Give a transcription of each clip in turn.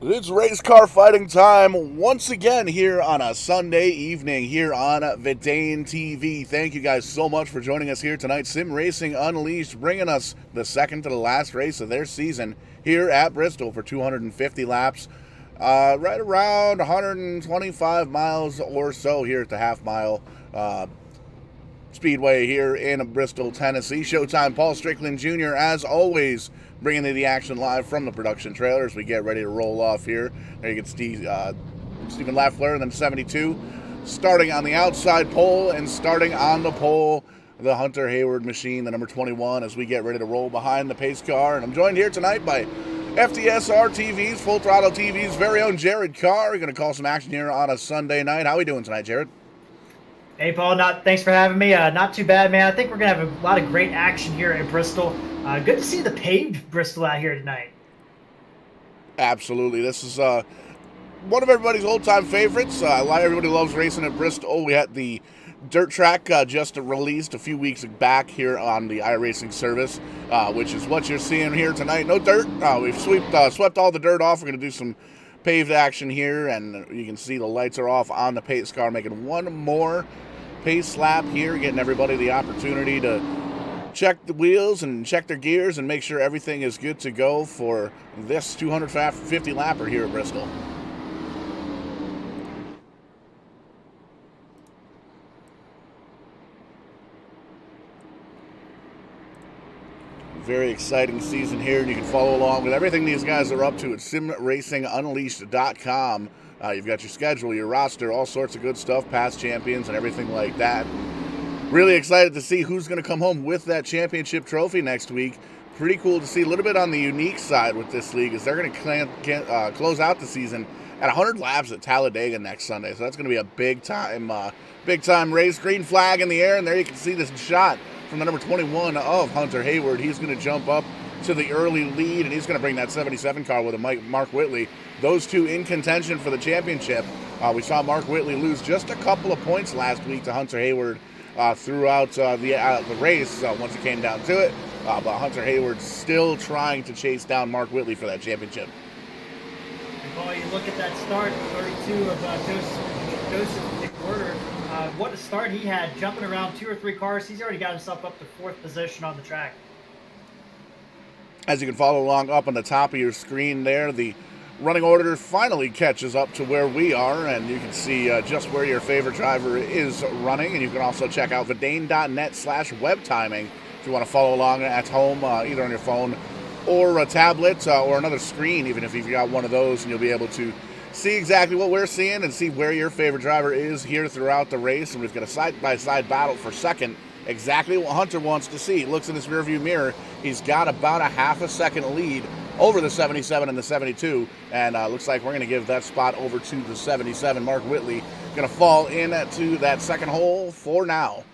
It's race car fighting time once again here on a Sunday evening here on Vidane TV. Thank you guys so much for joining us here tonight. Sim Racing Unleashed bringing us the second to the last race of their season here at Bristol for 250 laps. Right around 125 miles or so here at the half mile Speedway here in Bristol, Tennessee. Showtime Paul Strickland Jr. as always bringing you the action live from the production trailer as we get ready to roll off here. There you can see Stephen Lafleur and then 72 starting on the outside pole, and starting on the pole the Hunter Hayward machine, the number 21, as we get ready to roll behind the pace car. And I'm joined here tonight by FTSR TV's, Full Throttle TV's very own Jared Carr. We're going to call some action here on a Sunday night. How are we doing tonight, Jared? Hey, Paul. Thanks for having me. Not too bad, man. I think we're going to have a lot of great action here at Bristol. Good to see the paved Bristol out here tonight. Absolutely. This is one of everybody's old-time favorites. Everybody loves racing at Bristol. We had the dirt track just released a few weeks back here on the iRacing service, which is what you're seeing here tonight. No dirt. We've swept all the dirt off. We're going to do some paved action here, and you can see the lights are off on the pace car, making one more pace lap here, getting everybody the opportunity to check the wheels and check their gears and make sure everything is good to go for this 250 lapper here at Bristol. Very exciting season here, and you can follow along with everything these guys are up to at SimRacingUnleashed.com. You've got your schedule, your roster, all sorts of good stuff, past champions and everything like that. Really excited to see who's going to come home with that championship trophy next week. Pretty cool to see. A little bit on the unique side with this league is they're going to close out the season at 100 laps at Talladega next Sunday. So that's going to be a big time race. Green flag in the air, and there you can see this shot from the number 21 of Hunter Hayward. He's going to jump up to the early lead, and he's going to bring that 77 car with him, Mark Whitley. Those two in contention for the championship. We saw Mark Whitley lose just a couple of points last week to Hunter Hayward throughout the race once it came down to it. But Hunter Hayward still trying to chase down Mark Whitley for that championship. And Paul, you look at that start, 32 of Joseph McWhorter. What a start he had, jumping around 2 or 3 cars. He's already got himself up to 4th position on the track. As you can follow along up on the top of your screen there, the running order finally catches up to where we are, and you can see just where your favorite driver is running. And you can also check out vidane.net/web timing if you want to follow along at home, either on your phone or a tablet or another screen, even if you've got one of those, and you'll be able to see exactly what we're seeing and see where your favorite driver is here throughout the race. And we've got a side-by-side battle for second. Exactly what Hunter wants to see. He looks in his rearview mirror. He's got about a half a second lead over the 77 and the 72, and looks like we're going to give that spot over to the 77. Mark Whitley going to fall into that second hole for now.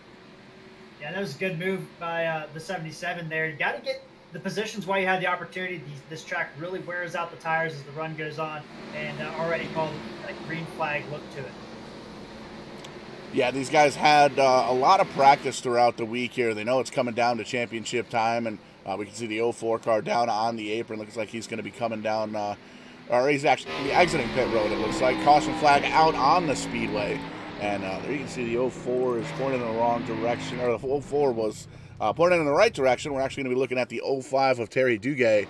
Yeah, that was a good move by the 77 there. You got to get the positions while you had the opportunity. This track really wears out the tires as the run goes on, and already called a green flag look to it. Yeah, these guys had a lot of practice throughout the week here. They know it's coming down to championship time, and we can see the 04 car down on the apron. Looks like he's going to be coming down, or he's actually exiting pit road, it looks like. Caution flag out on the speedway. And there you can see the 04 is pointing in the wrong direction, or the 04 was pointing in the right direction. We're actually going to be looking at the 05 of Terry Duguay,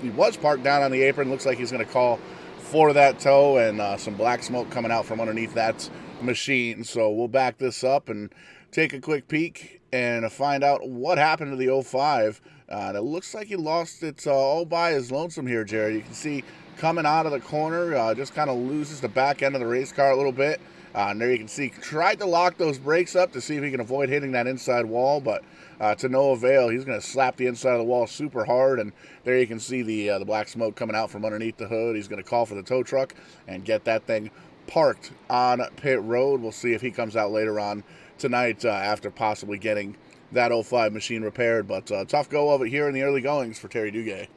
he was parked down on the apron. Looks like he's going to call for that tow, and some black smoke coming out from underneath that machine. So we'll back this up and take a quick peek and find out what happened to the 05. It looks like he lost it all by his lonesome here, Jared. You can see coming out of the corner, just kind of loses the back end of the race car a little bit. And there you can see, tried to lock those brakes up to see if he can avoid hitting that inside wall, but to no avail. He's going to slap the inside of the wall super hard, and there you can see the black smoke coming out from underneath the hood. He's going to call for the tow truck and get that thing parked on pit road. We'll see if he comes out later on tonight after possibly getting that 05 machine repaired, but tough go of it here in the early goings for Terry Duguay.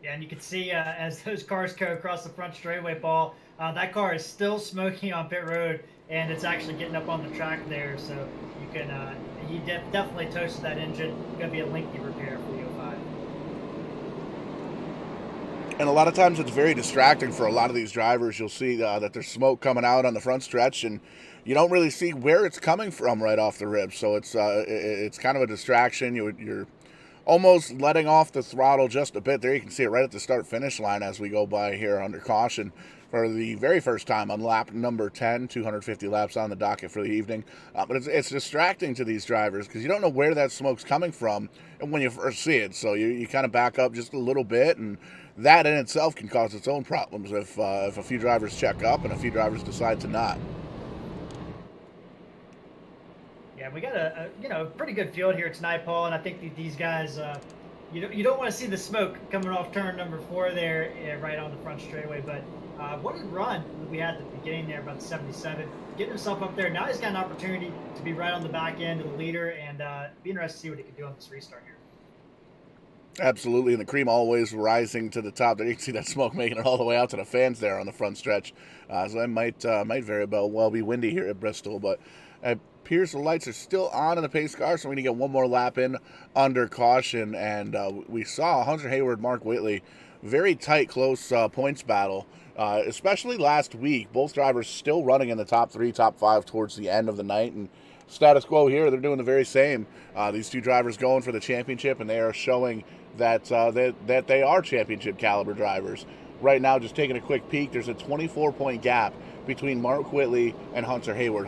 Yeah, and you can see as those cars go across the front straightaway, Paul, that car is still smoking on pit road, and it's actually getting up on the track there. So you can, he definitely toasted that engine. Going to be a lengthy repair for the 05. And a lot of times it's very distracting for a lot of these drivers. You'll see that there's smoke coming out on the front stretch, and you don't really see where it's coming from right off the rib. So it's kind of a distraction. You're almost letting off the throttle just a bit. There you can see it right at the start-finish line as we go by here under caution for the very first time on lap number 10, 250 laps on the docket for the evening. But it's distracting to these drivers because you don't know where that smoke's coming from when you first see it. So you kind of back up just a little bit, and that in itself can cause its own problems if a few drivers check up and a few drivers decide to not. Yeah, we got a pretty good field here tonight, Paul, and I think these guys, you don't want to see the smoke coming off turn number 4 there, right on the front straightaway. But what a run we had at the beginning there, about the 77, getting himself up there. Now he's got an opportunity to be right on the back end of the leader, and be interested to see what he can do on this restart here. Absolutely, and the cream always rising to the top. There you can see that smoke making it all the way out to the fans there on the front stretch. So it might very well be windy here at Bristol, but it appears the lights are still on in the pace car, so we need to get one more lap in under caution. And we saw Hunter Hayward, Mark Whitley, very tight, close points battle, especially last week. Both drivers still running in the top 3, top 5 towards the end of the night, and status quo here, they're doing the very same. These two drivers going for the championship, and they are showing that that they are championship caliber drivers. Right now, just taking a quick peek, there's a 24-point gap between Mark Whitley and Hunter Hayward.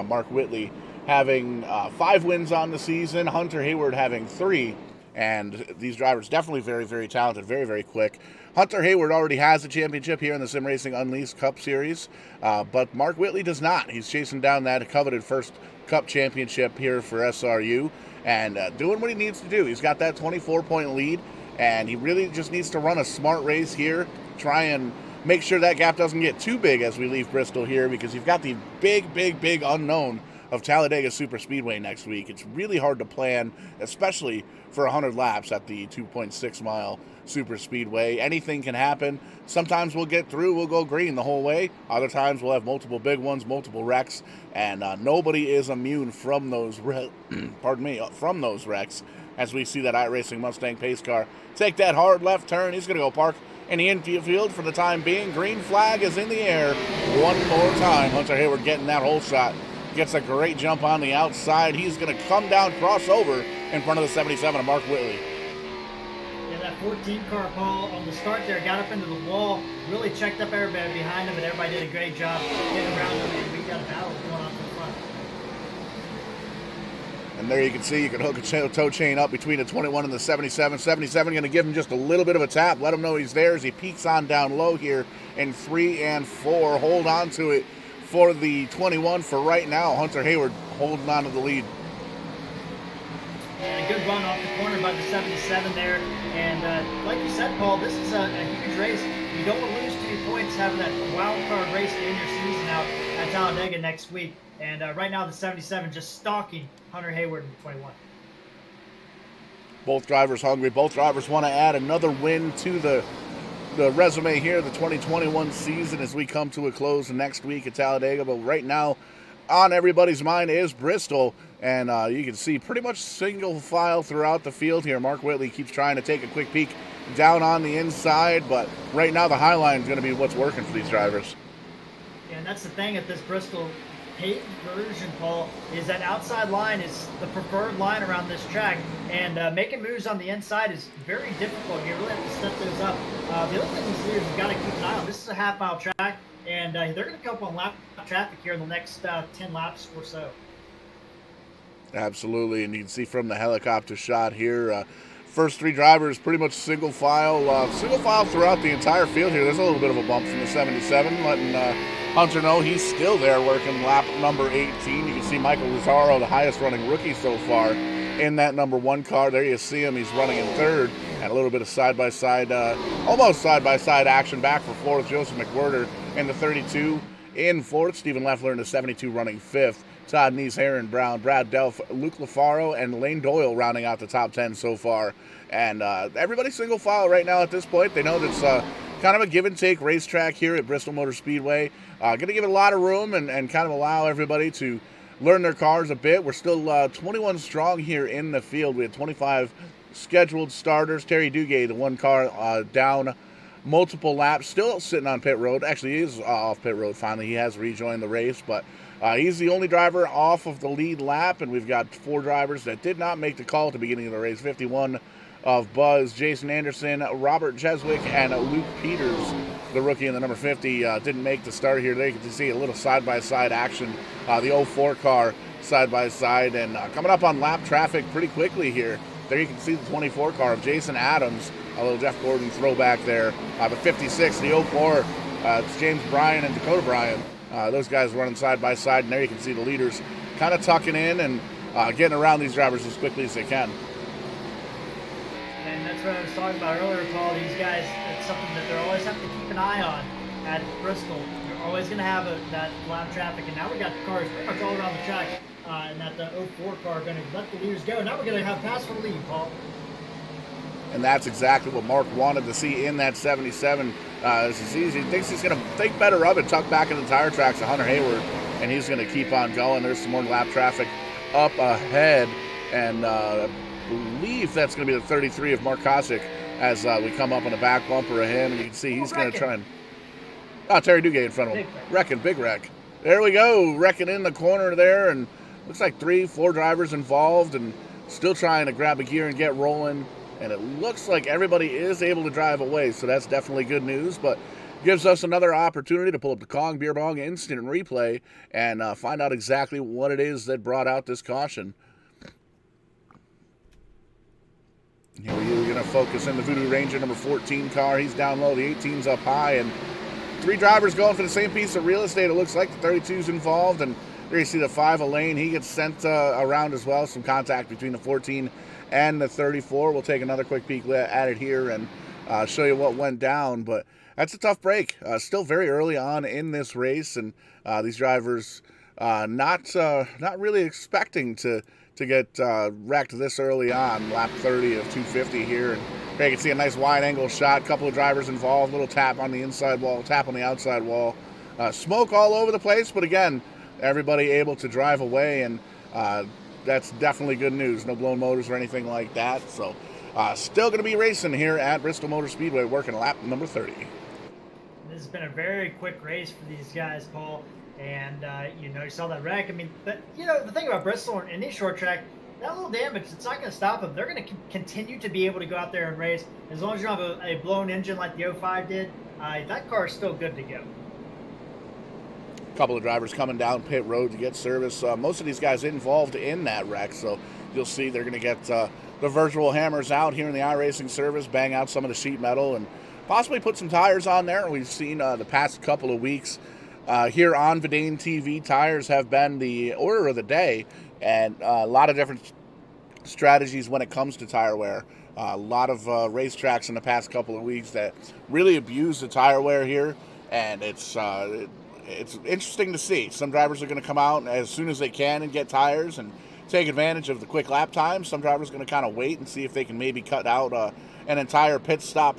Mark Whitley having 5 wins on the season, Hunter Hayward having 3, and these drivers definitely very, very talented, very, very quick. Hunter Hayward already has a championship here in the SimRacing Unleashed Cup Series, but Mark Whitley does not. He's chasing down that coveted first Cup championship here for SRU, and doing what he needs to do. He's got that 24-point lead, and he really just needs to run a smart race here, try and make sure that gap doesn't get too big as we leave Bristol here, because you've got the big, big, big unknown of Talladega Superspeedway next week. It's really hard to plan, especially for 100 laps at the 2.6-mile Superspeedway. Anything can happen. Sometimes we'll get through, we'll go green the whole way. Other times we'll have multiple big ones, multiple wrecks, and nobody is immune from those from those wrecks. As we see that iRacing Mustang pace car take that hard left turn, he's going to go park in the infield for the time being. Green flag is in the air one more time. Hunter Hayward getting that hole shot. Gets a great jump on the outside. He's going to come down, cross over in front of the 77 of Mark Whitley. Yeah, that 14 car, Paul, on the start there, got up into the wall, really checked up everybody behind him, but everybody did a great job getting around him, and we got a battle going on to the front. And there you can see, you can hook a tow chain up between the 21 and the 77. 77 going to give him just a little bit of a tap, let him know he's there as he peeks on down low here in 3 and 4. Hold on to it for the 21 for right now. Hunter Hayward holding on to the lead. And a good run off the corner by the 77 there. And like you said, Paul, this is a huge race. You don't want to lose 2 points having that wild card race to end your season out at Talladega next week. And right now the 77 just stalking Hunter Hayward in the 21. Both drivers hungry. Both drivers want to add another win to the resume here, the 2021 season, as we come to a close next week at Talladega. But right now, on everybody's mind is Bristol, and you can see pretty much single file throughout the field here. Mark Whitley keeps trying to take a quick peek down on the inside, but right now the high line is going to be what's working for these drivers. Yeah, and that's the thing at this Bristol paved version, Paul, is that outside line is the preferred line around this track, and making moves on the inside is very difficult. You really have to set those up. The other thing these leaders have got to keep an eye on, this is a half-mile track, and they're going to come up on lap traffic here in the next 10 laps or so. Absolutely, and you can see from the helicopter shot here, first three drivers pretty much single file throughout the entire field here. There's a little bit of a bump from the 77, letting Hunter know he's still there working lap number 18. You can see Michael Lazzaro, the highest running rookie so far, in that number 1 car. There you see him. He's running in third, and a little bit of side-by-side, almost side-by-side action back for fourth. Joseph McWhirter in the 32 in fourth. Stephen Leffler in the 72 running fifth. Todd Neese, Aaron Brown, Brad Delph, Luke LaFaro, and Lane Doyle rounding out the top 10 so far. And everybody's single file right now at this point. They know that's kind of a give-and-take racetrack here at Bristol Motor Speedway. Going to give it a lot of room and kind of allow everybody to learn their cars a bit. We're still 21 strong here in the field. We had 25 scheduled starters. Terry Duguay, the 1 car down multiple laps, still sitting on pit road. Actually, he is off pit road finally. He has rejoined the race, but he's the only driver off of the lead lap, and we've got 4 drivers that did not make the call at the beginning of the race. 51 of Buzz, Jason Anderson, Robert Jeswick, and Luke Peters, the rookie in the number 50, didn't make the start here today. You can see a little side-by-side action. The 04 car side-by-side, and coming up on lap traffic pretty quickly here. There you can see the 24 car of Jason Adams, a little Jeff Gordon throwback there. The 56, the 04, it's James Bryan and Dakota Bryan. Those guys running side-by-side, and there you can see the leaders kind of tucking in and getting around these drivers as quickly as they can. And that's what I was talking about earlier, Paul. These guys, it's something that they always have to keep an eye on at Bristol. You're always going to have that lap traffic, and now we got the cars pretty much all around the track, and that the 04 car going to let the leaders go. Now we're going to have pass for the lead, Paul. And that's exactly what Mark wanted to see in that 77. This is easy. He thinks he's going to think better of it, tuck back in the tire tracks to Hunter Hayward, and he's going to keep on going. There's some more lap traffic up ahead, and I believe that's going to be the 33 of Mark Kosick as we come up on the back bumper of him, and you can see he's going to try and... Terry Duguay in front of him. Big wreck. There we go, wrecking in the corner there, and looks like 3-4 drivers involved, and still trying to grab a gear and get rolling. And it looks like everybody is able to drive away, so that's definitely good news, but gives us another opportunity to pull up the Kong Beer Bong instant replay and find out exactly what it is that brought out this caution. Here we're going to focus in the Voodoo Ranger number 14 car. He's down low, the 18's up high, and 3 drivers going for the same piece of real estate. It looks like the 32's involved, and there you see the 5 Elaine. He gets sent around as well. Some contact between the 14 and the 34. We'll take another quick peek at it here and show you what went down. But that's a tough break. Still very early on in this race, and these drivers not really expecting to get wrecked this early on. Lap 30 of 250 here, and there you can see a nice wide-angle shot. Couple of drivers involved. Little tap on the inside wall, tap on the outside wall. Smoke all over the place, but again, everybody able to drive away, and that's definitely good news. No blown motors or anything like that. So still going to be racing here at Bristol Motor Speedway, working lap number 30. This has been a very quick race for these guys, Paul. And, you saw that wreck. I mean, but, the thing about Bristol and any short track, that little damage, it's not going to stop them. They're going to continue to be able to go out there and race. As long as you don't have a blown engine like the 05 did, that car is still good to go. Couple of drivers coming down pit road to get service. Most of these guys involved in that wreck, so you'll see they're going to get the virtual hammers out here in the iRacing service, bang out some of the sheet metal, and possibly put some tires on there. We've seen the past couple of weeks here on Vidane TV, tires have been the order of the day, and a lot of different strategies when it comes to tire wear. A lot of racetracks in the past couple of weeks that really abuse the tire wear here, and it's interesting to see. Some drivers are going to come out as soon as they can and get tires, and take advantage of the quick lap time. Some drivers are going to kind of wait and see if they can maybe cut out an entire pit stop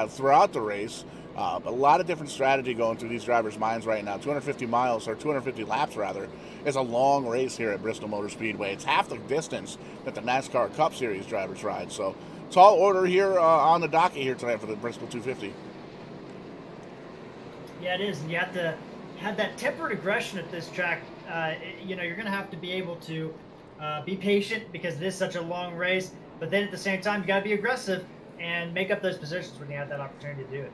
throughout the race. But a lot of different strategy going through these drivers' minds right now. 250 miles, or 250 laps rather, is a long race here at Bristol Motor Speedway. It's half the distance that the NASCAR Cup Series drivers ride. So tall order here on the docket here tonight for the Bristol 250. Yeah, it is, and you have to have that tempered aggression at this track. You're going to have to be able to be patient because it is such a long race, but then at the same time, you got to be aggressive and make up those positions when you have that opportunity to do it.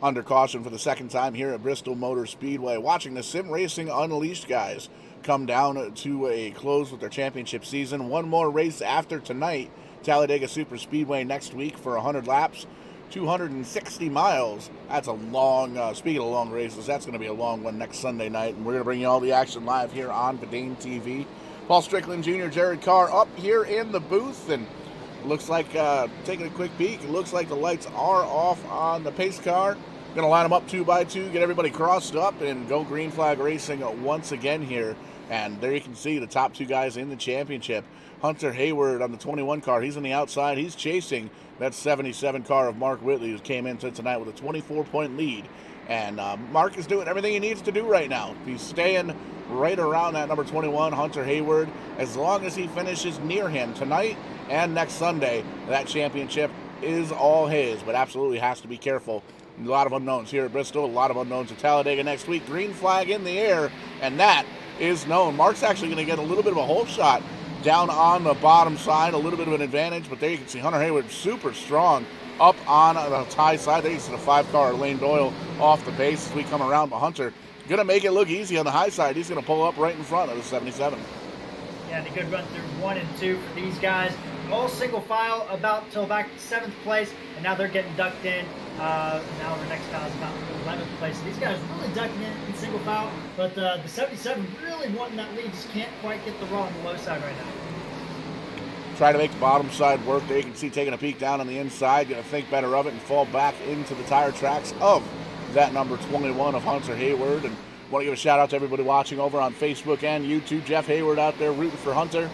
Under caution for the second time here at Bristol Motor Speedway, watching the Sim Racing Unleashed guys come down to a close with their championship season. One more race after tonight, Talladega Super Speedway next week for 100 laps, 260 miles. That's a long, speaking of long races, that's going to be a long one next Sunday night, and we're going to bring you all the action live here on Verdane TV. Paul Strickland Jr., Jared Carr up here in the booth, and looks like, taking a quick peek, it looks like the lights are off on the pace car. Going to line them up 2 by 2, get everybody crossed up, and go green flag racing once again here. And there you can see the top 2 guys in the championship. Hunter Hayward on the 21 car, he's on the outside. He's chasing that 77 car of Mark Whitley, who came into tonight with a 24-point lead. And Mark is doing everything he needs to do right now. He's staying right around that number 21, Hunter Hayward. As long as he finishes near him tonight and next Sunday, that championship is all his, but absolutely has to be careful. A lot of unknowns here at Bristol, a lot of unknowns at Talladega next week. Green flag in the air, and that is known. Mark's actually going to get a little bit of a hole shot down on the bottom side, a little bit of an advantage, but there you can see Hunter Hayward super strong up on the high side. There you see the 5-car Lane Doyle off the base as we come around, but Hunter going to make it look easy on the high side. He's going to pull up right in front of the 77. Yeah, and a good run through 1 and 2 for these guys. All single file about till back to 7th place, and now they're getting ducked in. Now the next file is about 11th place. So these guys really ducking in single file, but the 77 really wanting that lead, just can't quite get the roll on the low side right now. Try to make the bottom side work. There you can see taking a peek down on the inside, going to think better of it and fall back into the tire tracks of that number 21 of Hunter Hayward. And want to give a shout out to everybody watching over on Facebook and YouTube. Jeff Hayward out there rooting for Hunter.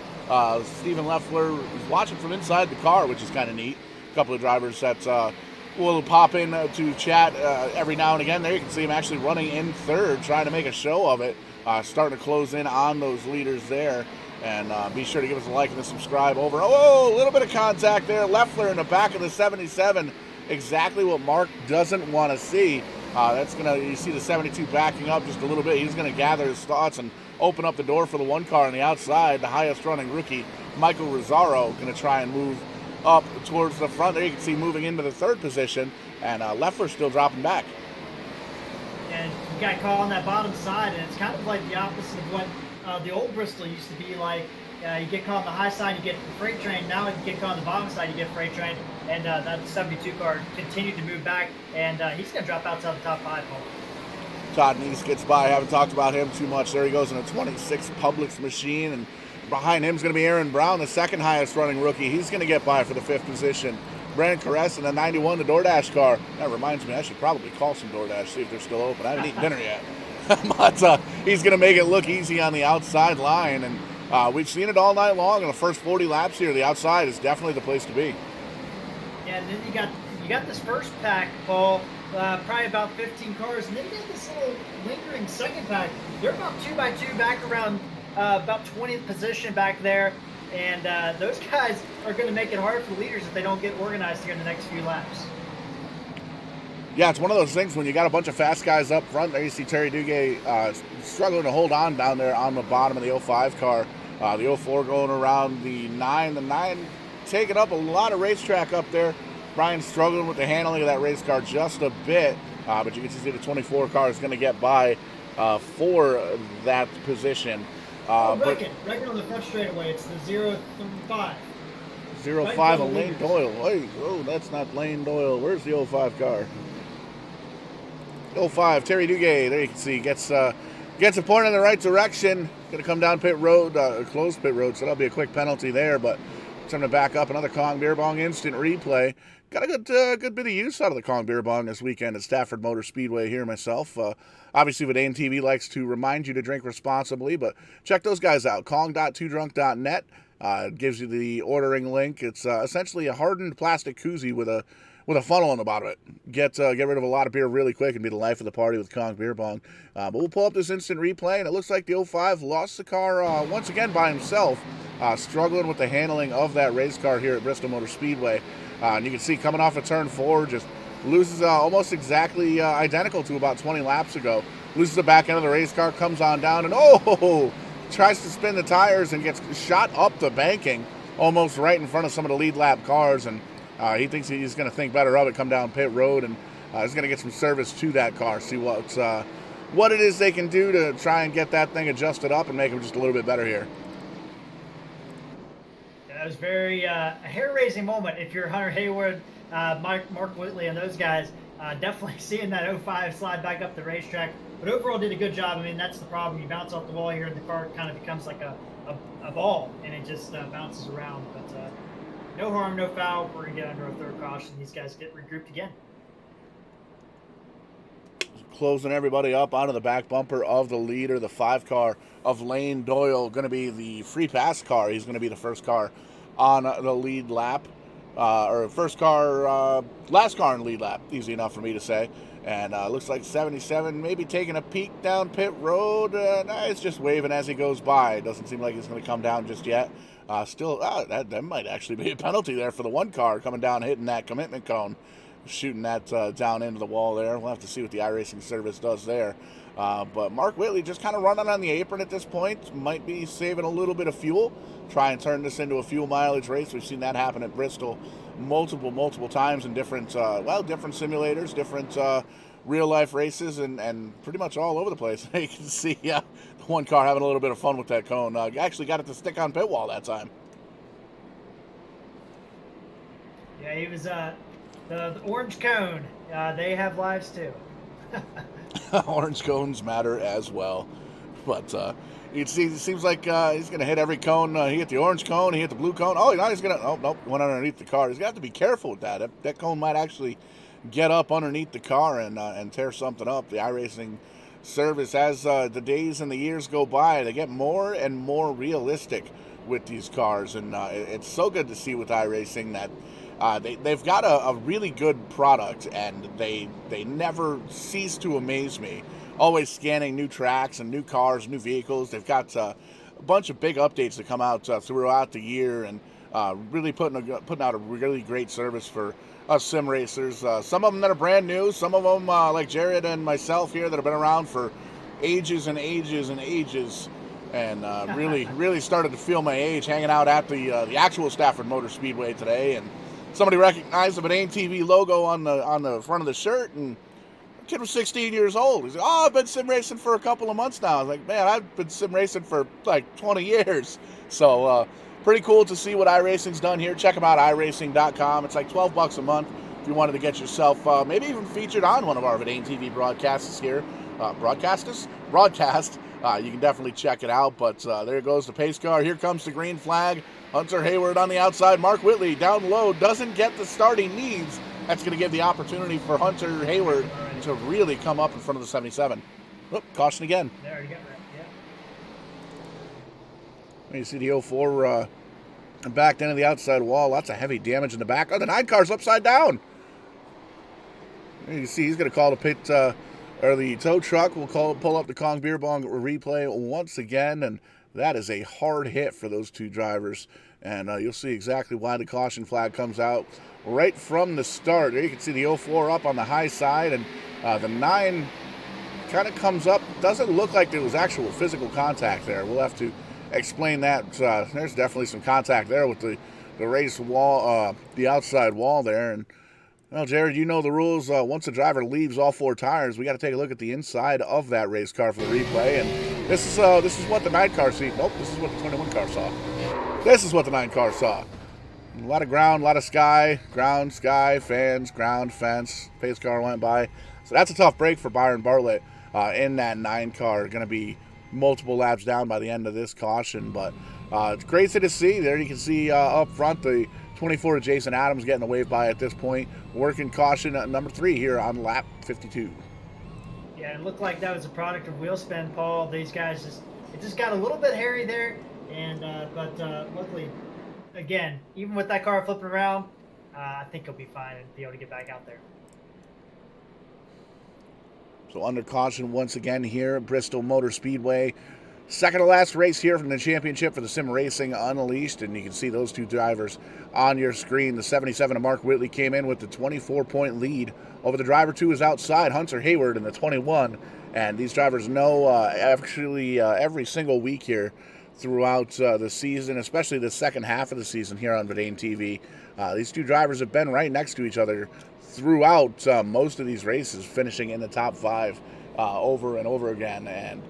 Stephen Leffler is watching from inside the car, which is kind of neat. A couple of drivers that will pop in to chat every now and again. There you can see him actually running in third, trying to make a show of it. Starting to close in on those leaders there. And be sure to give us a like and a subscribe over. Oh, a little bit of contact there. Leffler in the back of the 77. Exactly what Mark doesn't want to see. That's going to, you see the 72 backing up just a little bit. He's going to gather his thoughts and open up the door for the 1 car on the outside. The highest running rookie, Michael Rosario, going to try and move up towards the front. There you can see moving into the 3rd position. And Leffler still dropping back. And you got caught on that bottom side, and it's kind of like the opposite of what the old Bristol used to be like. You get caught on the high side, you get the freight train. Now you get caught on the bottom side, you get freight train. And that 72 car continued to move back, and he's going to drop outside the top 5 hole. Todd Neese gets by. I haven't talked about him too much. There he goes in a 26 Publix machine, and behind him is going to be Aaron Brown, the 2nd highest running rookie. He's going to get by for the 5th position. Braden Perez in the 91, the DoorDash car. That reminds me, I should probably call some DoorDash, see if they're still open. I haven't eaten dinner yet. But he's going to make it look easy on the outside line, and we've seen it all night long in the first 40 laps here. The outside is definitely the place to be. Yeah, and then you got this first pack, Paul, probably about 15 cars, and then you got this little lingering second pack. They're about 2 by 2 back around about 20th position back there, and those guys are going to make it hard for leaders if they don't get organized here in the next few laps. Yeah, it's one of those things when you got a bunch of fast guys up front. There you see Terry Duguay struggling to hold on down there on the bottom of the 05 car. The 04 going around the 9. The 9 taking up a lot of racetrack up there. Brian struggling with the handling of that race car just a bit. But you can see the 24 car is going to get by for that position. Reckon on the front straightaway. It's the 05. 05 of Lane Doyle. Hey, oh, that's not Lane Doyle. Where's the 05 car? 05, Terry Duguay. There you can see gets a point in the right direction. Going to come down pit road, closed pit road, so that'll be a quick penalty there. But Time to back up another Kong Beer Bong instant replay. Got a good bit of use out of the Kong Beer Bong this weekend at Stafford Motor Speedway here myself. Obviously, Verdane TV likes to remind you to drink responsibly, but check those guys out. Kong.2drunk.net gives you the ordering link. It's essentially a hardened plastic koozie with a funnel on the bottom of it. Get rid of a lot of beer really quick and be the life of the party with Kong Beer Bong. But we'll pull up this instant replay, and it looks like the 05 lost the car once again by himself, struggling with the handling of that race car here at Bristol Motor Speedway. And you can see coming off of turn 4, just loses almost exactly identical to about 20 laps ago. Loses the back end of the race car, comes on down, and tries to spin the tires and gets shot up the banking almost right in front of some of the lead lap cars. And he thinks he's going to think better of it, come down pit road, and he's going to get some service to that car, see what it is they can do to try and get that thing adjusted up and make him just a little bit better here. That was very a hair-raising moment if you're Hunter Hayward, Mark Whitley, and those guys. Definitely seeing that 05 slide back up the racetrack. But overall did a good job. I mean, that's the problem. You bounce off the wall here, and the car kind of becomes like a ball, and it just bounces around. But no harm, no foul. We're going to get under a third caution. These guys get regrouped again. Closing everybody up onto the back bumper of the leader, the 5 car of Lane Doyle, going to be the free pass car. He's going to be the first car on the lead lap, or first car, last car in lead lap. Easy enough for me to say. And looks like 77 maybe taking a peek down pit road. It's just waving as he goes by. It doesn't seem like he's going to come down just yet. That might actually be a penalty there for the 1 car coming down, hitting that commitment cone, shooting that down into the wall there. We'll have to see what the iRacing service does there. But Mark Whitley just kind of running on the apron at this point. Might be saving a little bit of fuel. Try and turn this into a fuel mileage race. We've seen that happen at Bristol multiple times in different simulators, different real-life races, and pretty much all over the place. You can see the 1 car having a little bit of fun with that cone. Actually got it to stick on pit wall that time. Yeah, he was the orange cone. They have lives too. Orange cones matter as well. But it seems like he's going to hit every cone. He hit the orange cone, he hit the blue cone. He's going to... Oh, nope, went underneath the car. He's got to be careful with that. That cone might actually get up underneath the car and tear something up. The iRacing service, as the days and the years go by, they get more and more realistic with these cars. And it's so good to see with iRacing that they've got a really good product, and they never cease to amaze me. Always scanning new tracks and new cars, new vehicles. They've got a bunch of big updates that come out throughout the year, and really putting out a really great service for us sim racers. Some of them that are brand new, some of them like Jared and myself here that have been around for ages and ages and ages, and really started to feel my age hanging out at the actual Stafford Motor Speedway today. And somebody recognized the Verdane TV logo on the front of the shirt, and the kid was 16 years old. He's like, I've been sim racing for a couple of months now. I was like, man, I've been sim racing for like 20 years. So pretty cool to see what iRacing's done here. Check them out, iRacing.com. It's like $12 a month if you wanted to get yourself maybe even featured on one of our Verdane TV broadcasts here. Broadcast. You can definitely check it out. But there goes the pace car. Here comes the green flag. Hunter Hayward on the outside. Mark Whitley down low. Doesn't get the start he needs. That's going to give the opportunity for Hunter Hayward to really come up in front of the 77. Oop, caution again. There you go. Yeah. You see the 04 backed into the outside wall. Lots of heavy damage in the back. Oh, the 9 car's upside down. You can see he's going to call the pit, or the tow truck will pull up the Kong Beer Bong replay once again, and that is a hard hit for those 2 drivers. And you'll see exactly why the caution flag comes out right from the start. There you can see the 04 up on the high side, and the 9 kind of comes up. Doesn't look like there was actual physical contact there. We'll have to explain that. There's definitely some contact there with the race wall, the outside wall there. And well, Jared, you know the rules. Once the driver leaves all 4 tires, we got to take a look at the inside of that race car for the replay. And this is what the 9 car see. Nope, this is what the 21 car saw. This is what the 9 car saw. A lot of ground, a lot of sky, ground, sky, fans, ground, fence. Pace car went by. So that's a tough break for Byron Bartlett in that 9 car. Going to be multiple laps down by the end of this caution, but It's crazy to see. There you can see up front the 24 Jason Adams getting the wave by at this point, working caution at number 3 here on lap 52. Yeah, it looked like that was a product of wheel spin, Paul. These guys just got a little bit hairy there, and but luckily, again, even with that car flipping around, I think he'll be fine and be able to get back out there. So under caution once again here at Bristol Motor Speedway. Second to last race here from the championship for the Sim Racing Unleashed, and you can see those two drivers on your screen. The 77 of Mark Whitley came in with the 24-point lead over the driver 2 is outside, Hunter Hayward, in the 21. And these drivers know actually every single week here throughout the season, especially the second half of the season here on Braden TV. These two drivers have been right next to each other throughout most of these races, finishing in the top 5 over and over again. And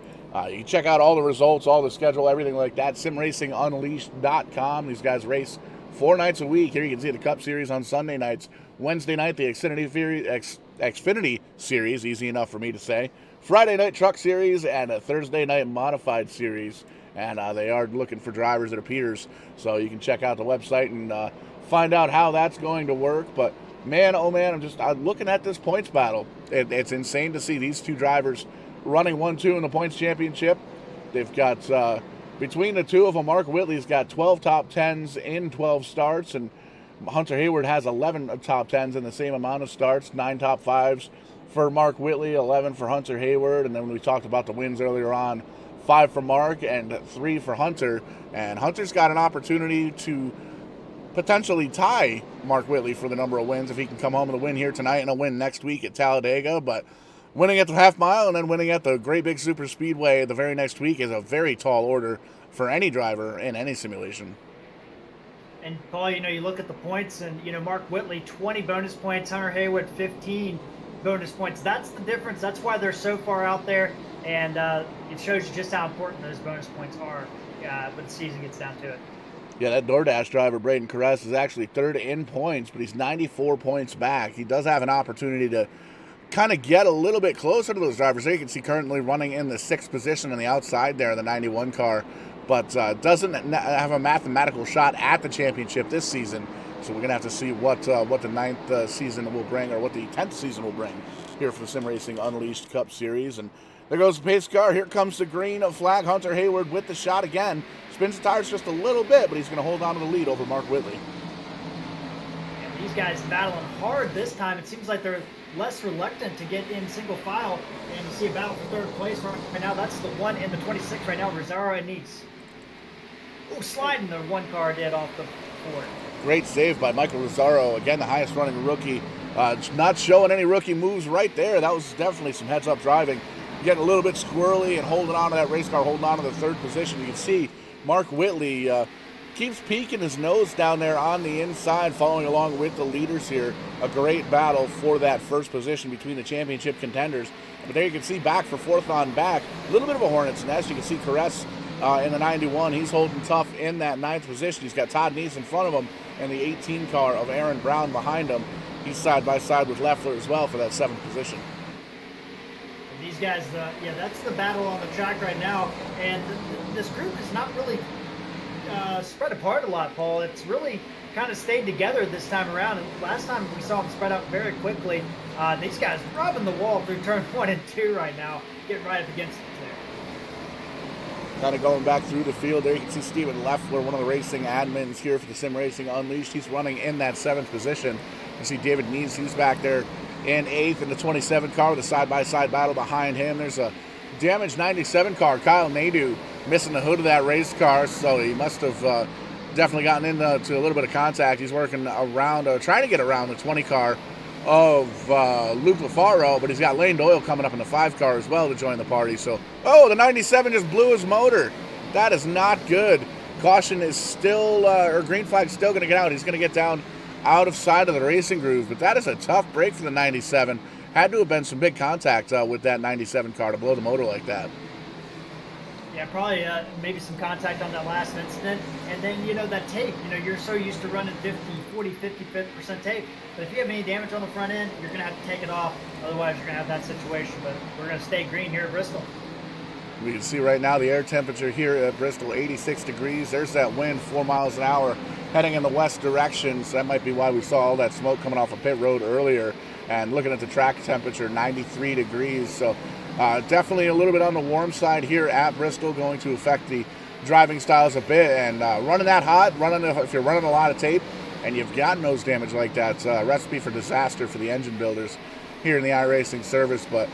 you can check out all the results, all the schedule, everything like that, SimRacingUnleashed.com. These guys race 4 nights a week. Here you can see the Cup Series on Sunday nights. Wednesday night, the Xfinity Series, easy enough for me to say. Friday night Truck Series and a Thursday night Modified Series. And they are looking for drivers, it appears. So you can check out the website and find out how that's going to work. But man, oh man, I'm looking at this points battle. It's insane to see these two drivers running 1-2 in the points championship. They've got, between the two of them, Mark Whitley's got 12 top 10s in 12 starts, and Hunter Hayward has 11 top 10s in the same amount of starts, 9 top 5s for Mark Whitley, 11 for Hunter Hayward, and then when we talked about the wins earlier on, 5 for Mark and 3 for Hunter, and Hunter's got an opportunity to potentially tie Mark Whitley for the number of wins if he can come home with a win here tonight and a win next week at Talladega, but winning at the half mile and then winning at the Great Big Super Speedway the very next week is a very tall order for any driver in any simulation. And Paul, you look at the points, and Mark Whitley 20 bonus points, Hunter Hayward 15 bonus points. That's the difference. That's why they're so far out there, and it shows you just how important those bonus points are when the season gets down to it. Yeah, that DoorDash driver, Braden Perez, is actually third in points, but he's 94 points back. He does have an opportunity to kind of get a little bit closer to those drivers. There you can see currently running in the 6th position on the outside there in the 91 car, but doesn't have a mathematical shot at the championship this season. So we're going to have to see what the 9th season will bring, or what the 10th season will bring here for the Sim Racing Unleashed Cup Series. And there goes the pace car. Here comes the green flag. Hunter Hayward with the shot again. Spins the tires just a little bit, but he's going to hold on to the lead over Mark Whitley. And these guys battling hard this time. It seems like they're less reluctant to get in single file, and you see a battle for 3rd place right now. That's the 1 and the 26 right now, Rosario and Nice. Oh, sliding the 1 car did off the 4. Great save by Michael Rosario. Again, the highest running rookie. Not showing any rookie moves right there. That was definitely some heads-up driving. Getting a little bit squirrely and holding on to that race car, holding on to the 3rd position. You can see Mark Whitley keeps peeking his nose down there on the inside, following along with the leaders here. A great battle for that 1st position between the championship contenders. But there you can see back for 4th on back. A little bit of a hornet's nest. You can see Perez in the 91. He's holding tough in that 9th position. He's got Todd Nice in front of him and the 18 car of Aaron Brown behind him. He's side by side with Leffler as well for that 7th position. And these guys, that's the battle on the track right now. And this group is not really spread apart a lot, Paul. It's really kind of stayed together this time around. And last time we saw them spread out very quickly. These guys rubbing the wall through turn 1 and 2 right now, getting right up against it there. Kind of going back through the field there, you can see Steven Leffler, one of the racing admins here for the Sim Racing Unleashed. He's running in that 7th position. You see David Nees, who's back there in 8th in the 27 car with a side-by-side battle behind him. There's a damaged 97 car, Kyle Nadeau, missing the hood of that race car, so he must have definitely gotten into a little bit of contact. He's working around, trying to get around the 20 car of Luke LaFaro, but he's got Lane Doyle coming up in the 5 car as well to join the party. So, the 97 just blew his motor. That is not good. Caution is still, or green flag still going to get out. He's going to get down out of sight of the racing groove, but that is a tough break for the 97. Had to have been some big contact with that 97 car to blow the motor like that. Yeah, probably maybe some contact on that last incident. And then, that tape, you're so used to running 50% tape. But if you have any damage on the front end, you're going to have to take it off. Otherwise, you're going to have that situation. But we're going to stay green here at Bristol. We can see right now the air temperature here at Bristol, 86 degrees. There's that wind, 4 miles an hour, heading in the west direction. So that might be why we saw all that smoke coming off of pit road earlier. And looking at the track temperature, 93 degrees. So definitely a little bit on the warm side here at Bristol, going to affect the driving styles a bit. And running that hot, if you're running a lot of tape and you've got nose damage like that, it's a recipe for disaster for the engine builders here in the iRacing service. But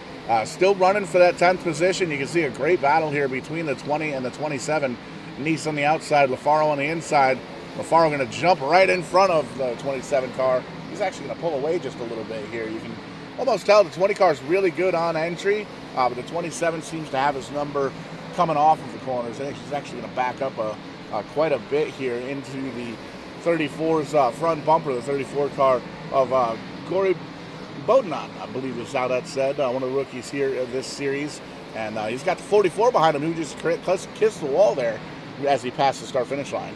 still running for that 10th position. You can see a great battle here between the 20 and the 27. Nice on the outside, LaFaro on the inside. LaFaro going to jump right in front of the 27 car. He's actually going to pull away just a little bit here. You can almost tell the 20 car is really good on entry, but the 27 seems to have his number coming off of the corners. I think he's actually going to back up quite a bit here into the 34's front bumper, the 34 car of Gory Bodenon, I believe is how that's said, one of the rookies here of this series. And he's got the 44 behind him, who just kissed the wall there as he passed the start-finish line.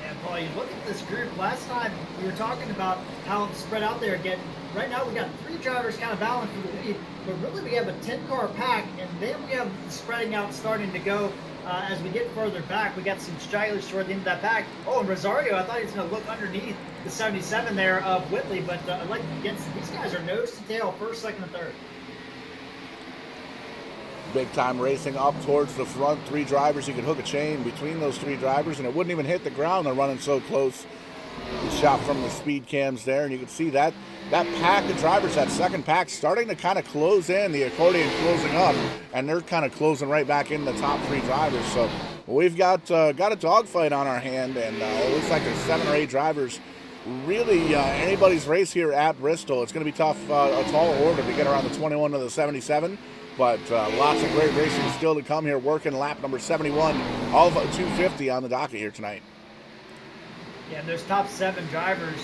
Yeah, Paul, you look at this group. Last time we were talking about how it's spread out there again. Right now we got 3 drivers kind of battling for the lead, but really we have a 10-car pack, and then we have spreading out starting to go. As we get further back, we got some stragglers toward the end of that pack. Oh, and Rosario, I thought he was going to look underneath the 77 there of Whitley, but like against these guys are nose to tail, first, second, and third. Big time racing up towards the front. 3 drivers. You could hook a chain between those 3 drivers, and it wouldn't even hit the ground. They're running so close. Good shot from the speed cams there, and you can see that pack of drivers, that second pack, starting to kind of close in, the accordion closing up, and they're kind of closing right back in the top 3 drivers. So we've got a dogfight on our hand, and it looks like there's 7 or 8 drivers. Really, anybody's race here at Bristol. It's going to be tough, a tall order to get around the 21 to the 77, but lots of great racing still to come here, working lap number 71, all of 250 on the docket here tonight. Yeah, and those top 7 drivers,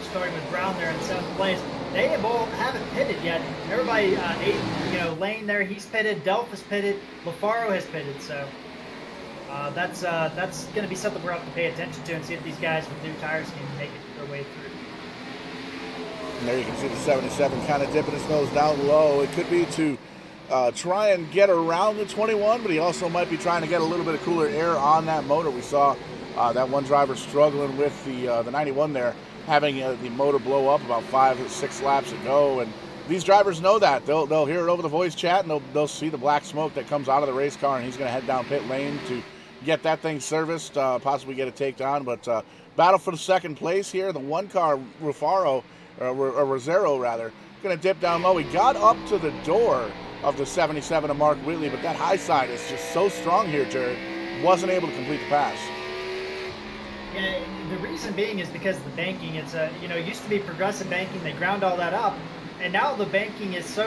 starting with Brown there in 7th place, they haven't pitted yet. Everybody, Lane there, he's pitted. Delph is pitted. LaFaro has pitted. So that's going to be something we're going to have to pay attention to and see if these guys with new tires can make it their way through. And there you can see the 77 kind of dipping his nose down low. It could be to try and get around the 21, but he also might be trying to get a little bit of cooler air on that motor. We saw that one driver struggling with the 91 there, having the motor blow up about 5 or 6 laps ago. And these drivers know that. They'll hear it over the voice chat, and they'll see the black smoke that comes out of the race car, and he's going to head down pit lane to get that thing serviced, possibly get a takedown. But battle for the second place here. The 1 car, Rosero, going to dip down low. He got up to the door of the 77 of Mark Whitley, but that high side is just so strong here, Jared. Wasn't able to complete the pass. Yeah, the reason being is because of the banking. It's it used to be progressive banking. They ground all that up, and now the banking is so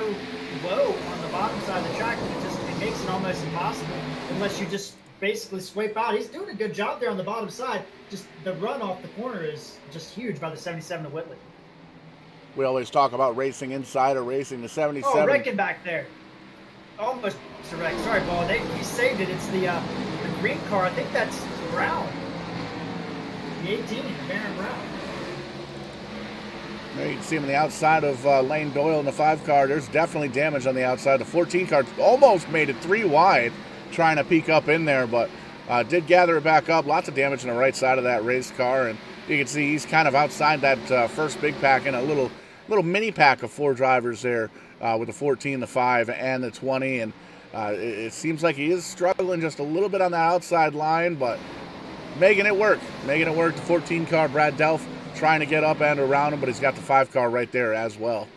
low on the bottom side of the track that it makes it almost impossible unless you just basically swipe out. He's doing a good job there on the bottom side. Just the run off the corner is just huge by the 77 of Whitley. We always talk about racing inside or racing the 77. Oh, wrecking back there. Almost wrecked. Sorry, Paul. He saved it. It's the green car. I think that's Brown. The 18, Baron Brown. There you can see him on the outside of Lane Doyle in the 5 car. There's definitely damage on the outside. The 14 car almost made it 3 wide trying to peek up in there, but did gather it back up. Lots of damage on the right side of that race car, and you can see he's kind of outside that first big pack in a little mini pack of 4 drivers there with the 14, the 5, and the 20, and it seems like he is struggling just a little bit on the outside line, but making it work. The 14 car, Brad Delph, trying to get up and around him, but he's got the 5 car right there as well.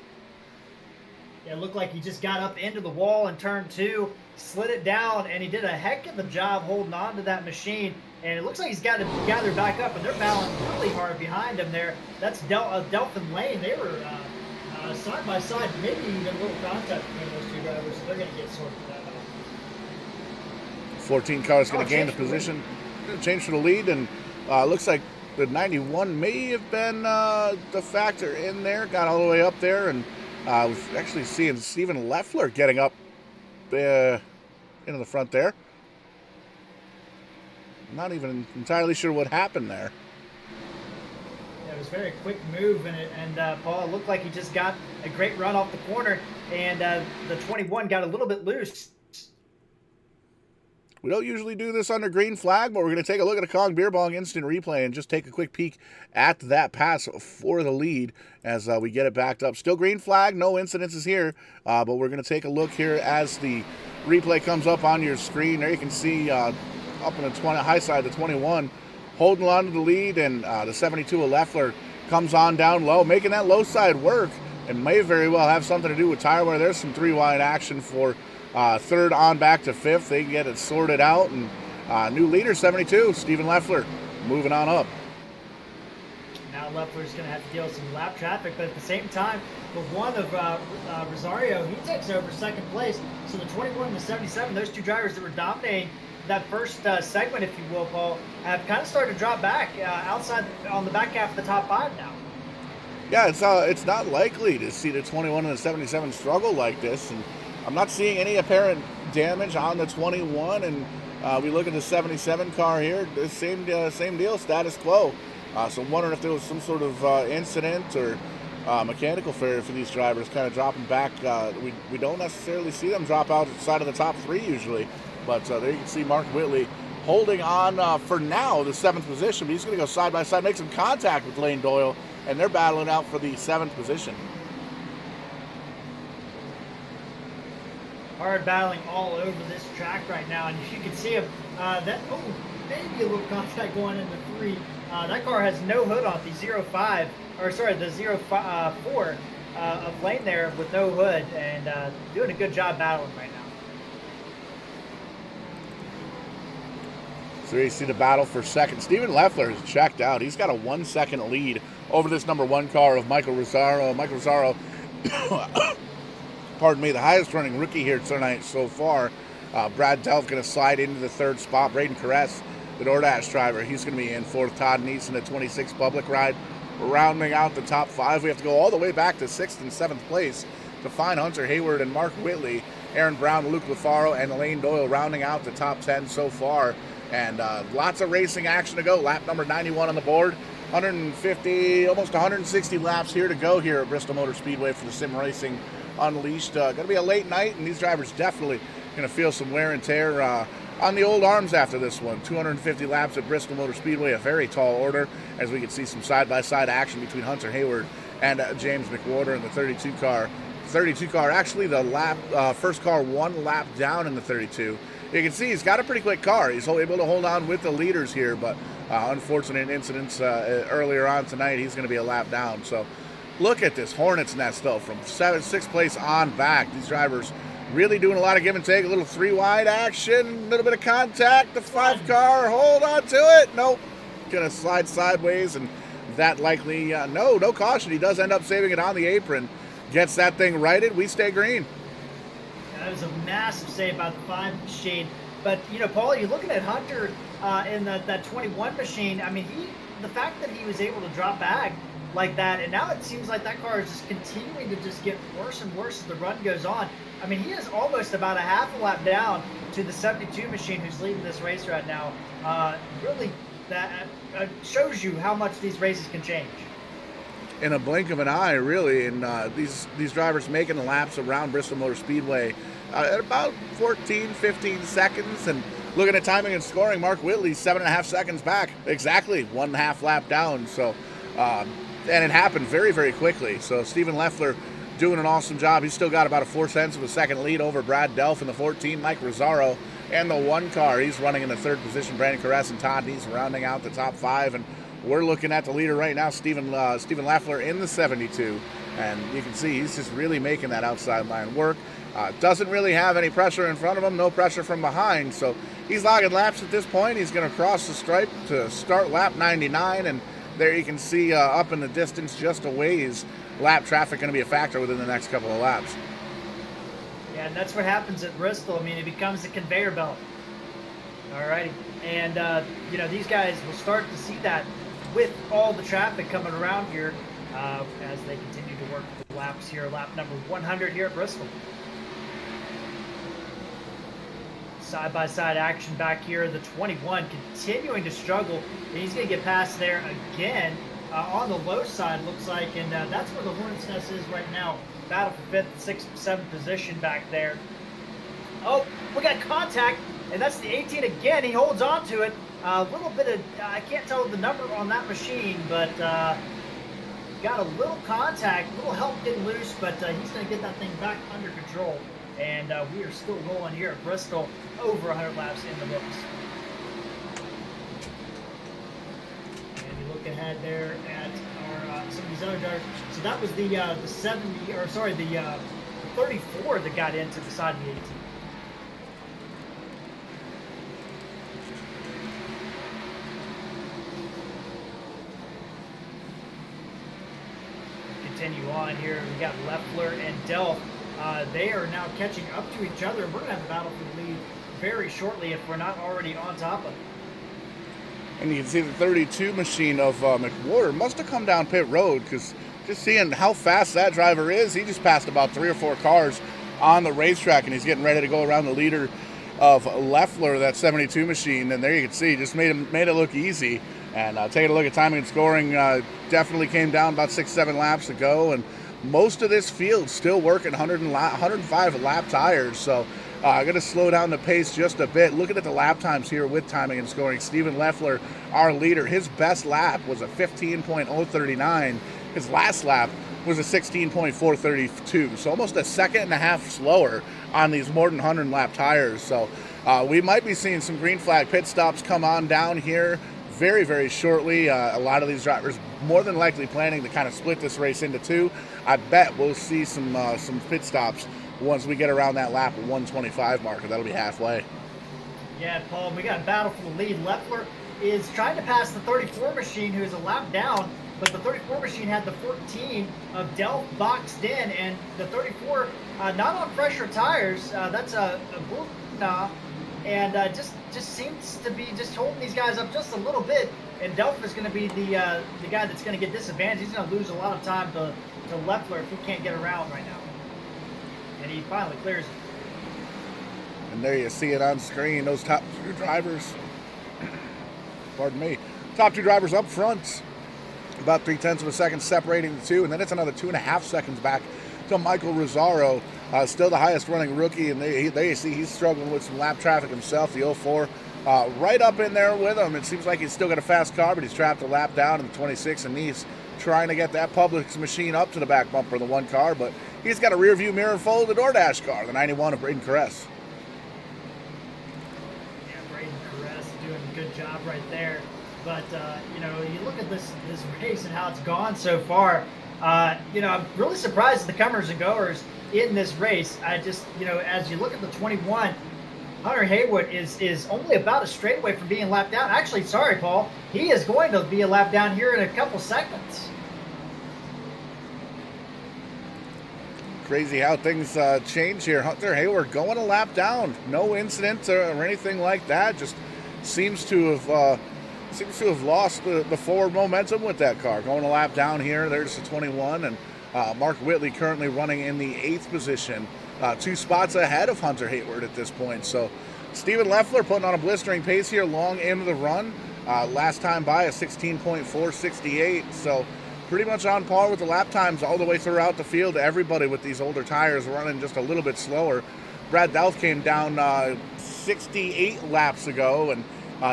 Yeah, it looked like he just got up into the wall in turn 2, slid it down, and he did a heck of a job holding on to that machine. And it looks like he's got to gather back up, and they're battling really hard behind him there. That's Delph and Lane. They were side by side, maybe even a little contact between those 2 drivers, so they're going to get sorted that out. 14 car is going to gain the position, change for the lead, and looks like the 91 may have been the factor in there. Got all the way up there, and we're actually seeing Stephen Leffler getting up into the front there. Not even entirely sure what happened there. Yeah, it was a very quick move, and Paul, it looked like he just got a great run off the corner, and the 21 got a little bit loose. We don't usually do this under green flag, but we're going to take a look at a Kong Beer Bong instant replay and just take a quick peek at that pass for the lead as we get it backed up. Still green flag, no incidences here, but we're going to take a look here as the replay comes up on your screen. There you can see up in the high side, the 21, holding on to the lead, and the 72 of Leffler comes on down low, making that low side work, and may very well have something to do with tire wear. There's some 3-wide action for third on back to fifth. They can get it sorted out, and new leader 72, Stephen Leffler, moving on up. Now Leffler's going to have to deal with some lap traffic, but at the same time, the one of Rosario, he takes over second place. So the 21 and the 77, those two drivers that were dominating that first segment, if you will, Paul, have kind of started to drop back outside on the back half of the top 5 now. Yeah, it's not likely to see the 21 and the 77 struggle like this, and I'm not seeing any apparent damage on the 21, and we look at the 77 car here, the same deal, status quo. So I'm wondering if there was some sort of incident or mechanical failure for these drivers, kind of dropping back. We don't necessarily see them drop outside of the top 3 usually, but there you can see Mark Whitley holding on for now the 7th position, but he's going to go side by side, make some contact with Lane Doyle, and they're battling out for the 7th position. Hard battling all over this track right now, and you can see him. Maybe a little contact going into 3. That car has no hood on the 05, or sorry, the 04 of Lane there with no hood, and doing a good job battling right now. So you see the battle for second. Stephen Leffler is checked out. He's got a 1-second lead over this number 1 car of Michael Rosario. Michael Rosario, pardon me, the highest running rookie here tonight so far. Brad Delph going to slide into the 3rd spot. Braden Perez, the DoorDash driver, he's going to be in 4th. Todd Neeson, the 26 public ride, rounding out the top 5. We have to go all the way back to 6th and 7th place to find Hunter Hayward and Mark Whitley, Aaron Brown, Luke LaFaro, and Lane Doyle rounding out the top 10 so far. And lots of racing action to go. Lap number 91 on the board. 150, almost 160 laps here to go here at Bristol Motor Speedway for the Sim Racing Unleashed. Going to be a late night, and these drivers definitely going to feel some wear and tear on the old arms after this one. 250 laps at Bristol Motor Speedway, a very tall order, as we can see some side-by-side action between Hunter Hayward and James McWhorter in the 32 car. 32 car, actually the first car 1 lap down in the 32. You can see he's got a pretty quick car. He's able to hold on with the leaders here, but unfortunate incidents earlier on tonight. He's going to be a lap down. So look at this Hornet's nest, though, from 6th place on back. These drivers really doing a lot of give and take, a little 3-wide action, a little bit of contact. The 5 car, hold on to it. Nope, going to slide sideways, and that likely, no caution. He does end up saving it on the apron. Gets that thing righted. We stay green. That was a massive save by the 5 machine. But, Paul, you're looking at Hunter in that 21 machine. I mean, the fact that he was able to drop back like that, and now it seems like that car is just continuing to just get worse and worse as the run goes on. I mean, he is almost about a half a lap down to the 72 machine who's leading this race right now. Really, that shows you how much these races can change. In a blink of an eye, really, and these drivers making the laps around Bristol Motor Speedway at about 14, 15 seconds, and looking at timing and scoring, Mark Whitley 7.5 seconds back, exactly 1.5 lap down. So, and it happened very, very quickly. So Stephen Leffler doing an awesome job. He's still got about a 4/10 of a second lead over Brad Delph in the 14, Mike Rosario, and the 1 car. He's running in the 3rd position. Brandon Caress and Todd Neeson rounding out the top 5, and we're looking at the leader right now, Stephen Leffler in the 72, and you can see he's just really making that outside line work. Doesn't really have any pressure in front of him, no pressure from behind, so he's logging laps at this point. He's going to cross the stripe to start lap 99, and there you can see up in the distance just a ways, lap traffic going to be a factor within the next couple of laps. Yeah, and that's what happens at Bristol. I mean, it becomes a conveyor belt. All righty, and these guys will start to see that with all the traffic coming around here as they continue to work the laps here. Lap number 100 here at Bristol. Side-by-side action back here. The 21 continuing to struggle. And he's going to get past there again on the low side, looks like. And that's where the Hornet's Nest is right now. Battle for 5th, 6th, 7th position back there. Oh, we got contact. and that's the 18 again. He holds on to it. A little bit of, I can't tell the number on that machine, but got a little contact, a little help getting loose, but he's going to get that thing back under control. And we are still rolling here at Bristol, over 100 laps in the books. And you look ahead there at our, some of these other drivers. So that was the 70, or sorry, the 34 that got into the side of the 18. Continue on here. We got Leffler and Delph. They are now catching up to each other. We're going to have a battle for the lead very shortly if we're not already on top of it. And you can see the 32 machine of McWhorter must have come down pit road, because just seeing how fast that driver is, he just passed about 3 or 4 cars on the racetrack, and he's getting ready to go around the leader of Leffler, that 72 machine. And there you can see, just made it look easy. And taking a look at timing and scoring, definitely came down about 6-7 laps to go, and most of this field still working 105 lap tires. So I'm going to slow down the pace just a bit. Looking at the lap times here with timing and scoring, Stephen Leffler, our leader, his best lap was a 15.039. His last lap was a 16.432. So almost a second and a half slower on these more than 100 lap tires. So we might be seeing some green flag pit stops come on down here very, very shortly. A lot of these drivers more than likely planning to kind of split this race into 2. I bet we'll see some pit stops once we get around that lap 125 marker. That'll be halfway. Yeah, Paul, we got a battle for the lead. Leffler is trying to pass the 34 machine, who is a lap down, but the 34 machine had the 14 of Delph boxed in, and the 34 not on fresher tires. That's a Blue, and just seems to be just holding these guys up just a little bit. And Delph is going to be the guy that's going to get disadvantaged. He's going to lose a lot of time to Leffler if he can't get around right now. And he finally clears it. And there you see it on screen, those top 2 drivers. Pardon me. Top 2 drivers up front. About 0.3 of a second separating the 2, and then it's another 2.5 seconds back to Michael Rosario. Still the highest running rookie, and there you see he's struggling with some lap traffic himself, the 04. Right up in there with him. It seems like he's still got a fast car, but he's trapped a lap down in the 26 in Nice, trying to get that Publix machine up to the back bumper, the 1 car, but he's got a rear view mirror full of the DoorDash car, the 91 of Braden Perez. Yeah, Braden Perez doing a good job right there. But, you look at this race and how it's gone so far. I'm really surprised at the comers and goers in this race. I just, as you look at the 21, Hunter Haywood is only about a straightaway from being lapped down. Actually, sorry, Paul. He is going to be a lap down here in a couple seconds. Crazy how things change here. Hunter Haywood going a lap down. No incident or anything like that. Just seems to have lost the forward momentum with that car. Going a lap down here. There's the 21, and Mark Whitley currently running in the 8th position. 2 spots ahead of Hunter Haywood at this point. So Stephen Leffler putting on a blistering pace here long into the run. Last time by a 16.468. So pretty much on par with the lap times all the way throughout the field. Everybody with these older tires running just a little bit slower. Brad Delph came down 68 laps ago, and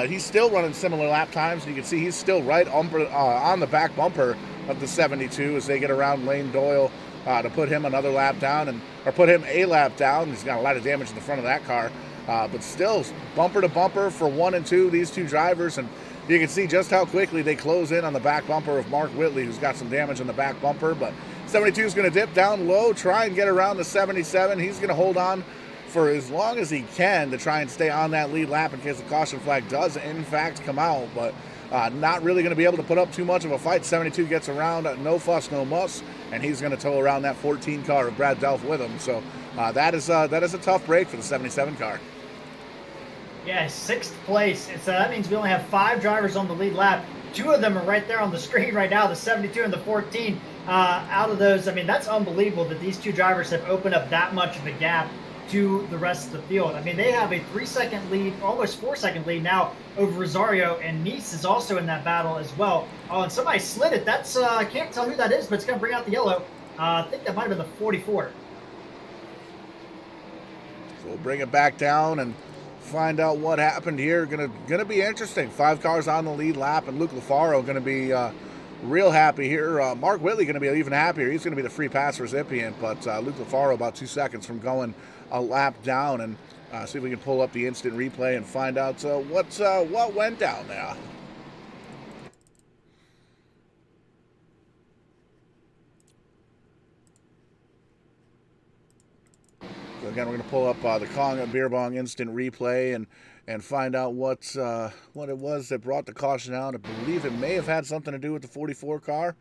he's still running similar lap times. And you can see he's still right on the back bumper of the 72 as they get around Lane Doyle to put him another lap down, or put him a lap down. He's got a lot of damage in the front of that car, but still bumper to bumper for 1 and 2, these 2 drivers. And you can see just how quickly they close in on the back bumper of Mark Whitley, who's got some damage on the back bumper. But 72 is going to dip down low, try and get around the 77. He's going to hold on for as long as he can to try and stay on that lead lap in case the caution flag does in fact come out. But not really going to be able to put up too much of a fight. 72 gets around, no fuss, no muss, and he's going to tow around that 14 car of Brad Delph with him. So that is a tough break for the 77 car. Yeah, 6th place. So that means we only have 5 drivers on the lead lap. 2 of them are right there on the screen right now, the 72 and the 14. Out of those, that's unbelievable that these 2 drivers have opened up that much of a gap to the rest of the field. They have a 3-second lead, almost 4-second lead now over Rosario, and Nice is also in that battle as well. Oh, and somebody slid it. That's I can't tell who that is, but it's going to bring out the yellow. I think that might have been the 44. So we'll bring it back down, and find out what happened here. Gonna be interesting. 5 cars on the lead lap, and Luke Lafaro going to be real happy here. Mark Whitley going to be even happier. He's going to be the free pass recipient, but Luke Lafaro about 2 seconds from going a lap down. And see if we can pull up the instant replay and find out what went down there. So again, we're going to pull up the Kong Beer Bong instant replay and find out what it was that brought the caution out. I believe it may have had something to do with the 44 car.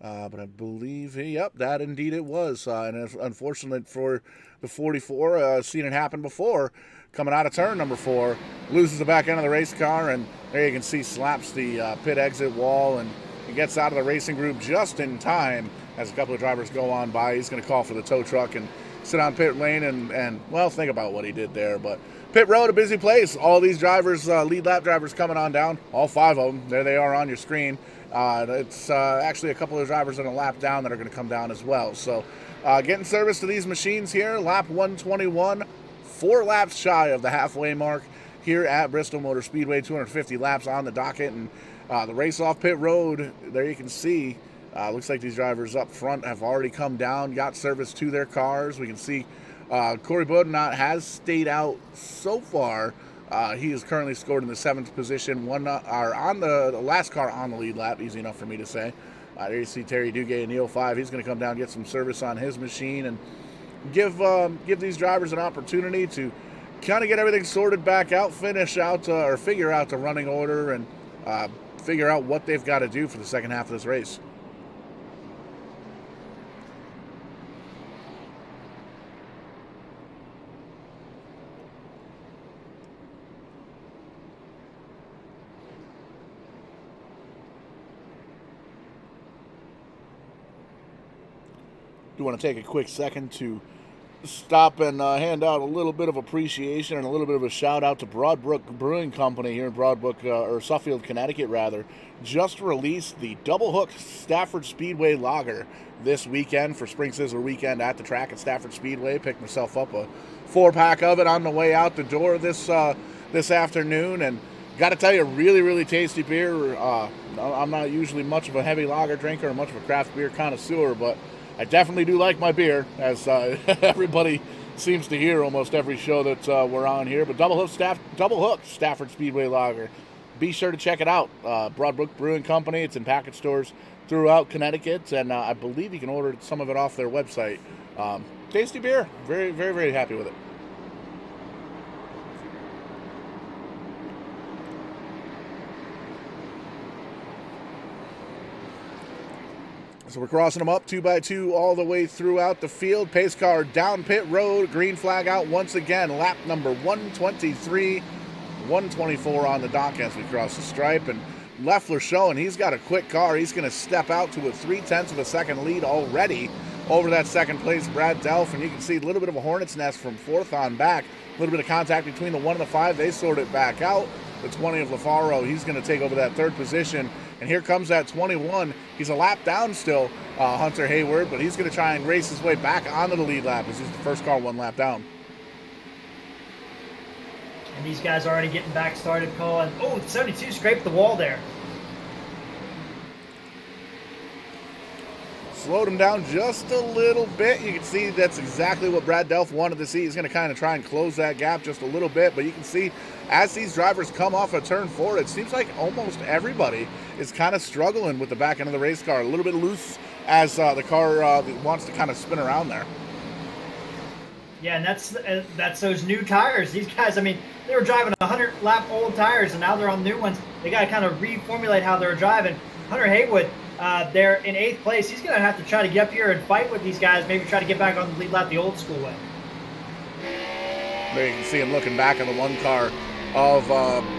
But I believe, yep, that indeed it was. And it's unfortunate for the 44, seen it happen before, coming out of turn number 4, loses the back end of the race car, and there you can see slaps the pit exit wall, and he gets out of the racing group just in time as a couple of drivers go on by. He's going to call for the tow truck and sit on pit lane and well, think about what he did there. But pit road, a busy place. All these drivers, lead lap drivers coming on down, all 5 of them. There they are on your screen. It's actually a couple of drivers on a lap down that are going to come down as well. So getting service to these machines here, lap 121, 4 laps shy of the halfway mark here at Bristol Motor Speedway, 250 laps on the docket. And the race off pit road, there you can see, looks like these drivers up front have already come down, got service to their cars. We can see Corey Bodenot has stayed out so far. He is currently scored in the 7th position, on the last car on the lead lap, easy enough for me to say. There you see Terry Duguay in the 05. He's going to come down and get some service on his machine and give these drivers an opportunity to kind of get everything sorted back out, figure out the running order, and figure out what they've got to do for the second half of this race. Do want to take a quick second to stop and hand out a little bit of appreciation and a little bit of a shout out to Broadbrook Brewing Company here in or Suffield, Connecticut rather. Just released the Double Hook Stafford Speedway Lager this weekend for Spring Sizzler weekend at the track at Stafford Speedway. Picked myself up a 4-pack of it on the way out the door this afternoon, and got to tell you, really, really tasty beer. I'm not usually much of a heavy lager drinker or much of a craft beer connoisseur, but I definitely do like my beer, as everybody seems to hear almost every show that we're on here. But Double Hook Stafford Speedway Lager. Be sure to check it out. Broadbrook Brewing Company. It's in package stores throughout Connecticut, and I believe you can order some of it off their website. Tasty beer. Very, very, very happy with it. So we're crossing them up 2 by 2 all the way throughout the field. Pace car down pit road. Green flag out once again. Lap number 123, 124 on the dock as we cross the stripe. And Leffler showing he's got a quick car. He's going to step out to a 0.3 of a second lead already over that second place Brad Delph. And you can see a little bit of a hornet's nest from 4th on back. A little bit of contact between the 1 and the 5. They sort it back out. The 20 of Lafaro, he's going to take over that 3rd position. And here comes that 21. He's a lap down still, Hunter Hayward, but he's going to try and race his way back onto the lead lap as he's the first car 1 lap down. And these guys already getting back started, Cole. And, 72 scraped the wall there. Slowed him down just a little bit. You can see that's exactly what Brad Delph wanted to see. He's going to kind of try and close that gap just a little bit, but you can see as these drivers come off of turn 4, it seems like almost everybody is kind of struggling with the back end of the race car. A little bit loose as the car wants to kind of spin around there. Yeah, and that's those new tires. These guys, I mean, they were driving 100-lap old tires, and now they're on new ones. They got to kind of reformulate how they're driving. Hunter Haywood, they're in 8th place. He's going to have to try to get up here and fight with these guys, maybe try to get back on the lead lap the old school way. There you can see him looking back on the 1 car of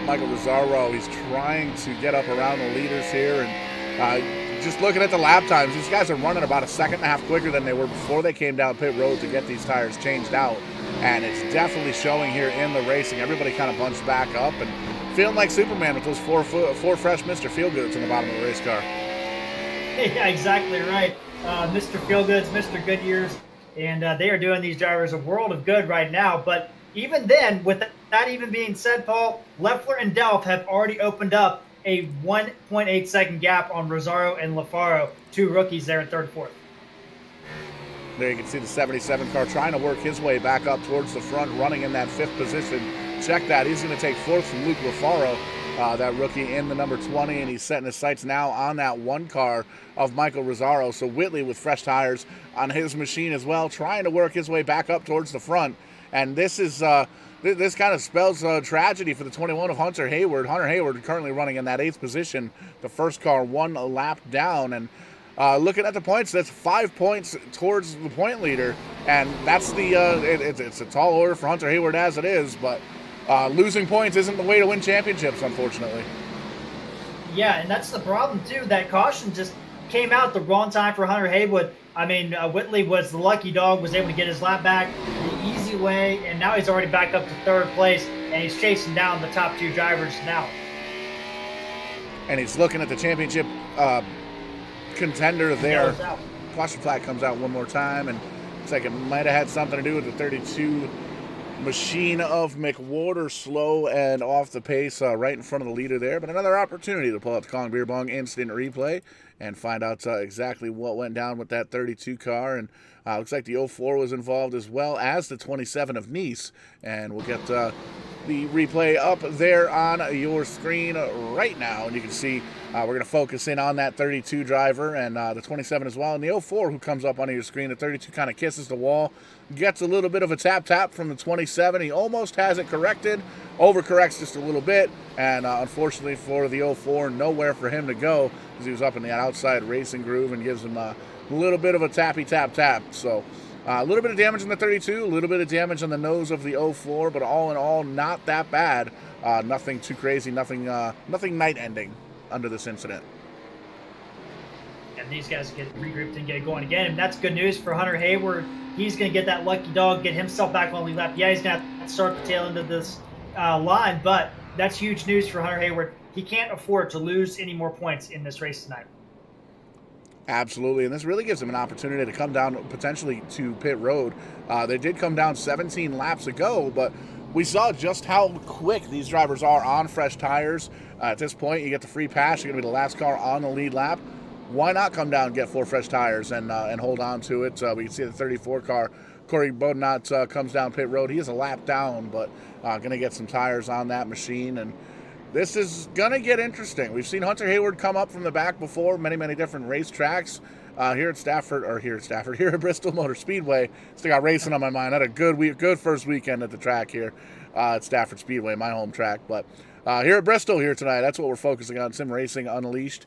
Michael Lazzaro. He's trying to get up around the leaders here, and just looking at the lap times, these guys are running about 1.5 seconds quicker than they were before they came down pit road to get these tires changed out, and it's definitely showing here in the racing. Everybody kind of bunched back up and feeling like Superman with those four fresh Mr. Feelgoods in the bottom of the race car. Yeah, exactly right. Mr. Feelgoods, Mr. Goodyears, and they are doing these drivers a world of good right now. But even then, with that even being said, Paul, Leffler and Delph have already opened up a 1.8 second gap on Rosario and LaFaro, two rookies there in third and fourth. There you can see the 77 car trying to work his way back up towards the front, running in that fifth position. Check that. He's going to take fourth from Luke LaFaro, that rookie in the number 20, and he's setting his sights now on that one car of Michael Rosario. So Whitley with fresh tires on his machine as well, trying to work his way back up towards the front. And this is this kind of spells tragedy for the 21 of Hunter Hayward. Hunter Hayward currently running in that 8th position, the first car one lap down. And looking at the points, that's 5 points towards the point leader, and that's the it's a tall order for Hunter Hayward as it is, but losing points isn't the way to win championships, unfortunately. Yeah, and that's the problem too. That caution just came out at the wrong time for Hunter Hayward. I mean, Whitley was the lucky dog, was able to get his lap back the easy way, and now he's already back up to third place, and he's chasing down the top two drivers now. And he's looking at the championship contender there. Caution flag comes out one more time, and looks like it might have had something to do with the 32 machine of McWhorter, slow and off the pace right in front of the leader there. But another opportunity to pull out the Kong Beer Bong instant replay and find out exactly what went down with that 32 car. And looks like the 04 was involved as well as the 27 of Nice. And we'll get the replay up there on your screen right now, and you can see we're going to focus in on that 32 driver and the 27 as well, and the 04 who comes up on your screen. The 32 kind of kisses the wall, gets a little bit of a tap from the 27. He almost has it corrected, overcorrects just a little bit, and unfortunately for the 04, nowhere for him to go because he was up in that outside racing groove, and gives him a little bit of a tappy tap. So a little bit of damage on the 32, a little bit of damage on the nose of the 04, but all in all, not that bad. Nothing too crazy, nothing night-ending under this incident. And these guys get regrouped and get going again, and that's good news for Hunter Hayward. He's going to get that lucky dog, get himself back on the lead lap. Yeah, he's going to have to start the tail end of this line, but that's huge news for Hunter Hayward. He can't afford to lose any more points in this race tonight. Absolutely, and this really gives him an opportunity to come down potentially to pit road. They did come down 17 laps ago, but we saw just how quick these drivers are on fresh tires. At this point, you get the free pass. You're going to be the last car on the lead lap. Why not come down and get 4 fresh tires and hold on to it? We can see the 34 car, Corey Bodnot, comes down pit road. He is a lap down, but going to get some tires on that machine, and this is going to get interesting. We've seen Hunter Hayward come up from the back before, many different racetracks. Here at Bristol Motor Speedway. Still got racing on my mind. Had a good first weekend at the track here at Stafford Speedway, my home track. But here at Bristol here tonight, that's what we're focusing on, Sim Racing Unleashed.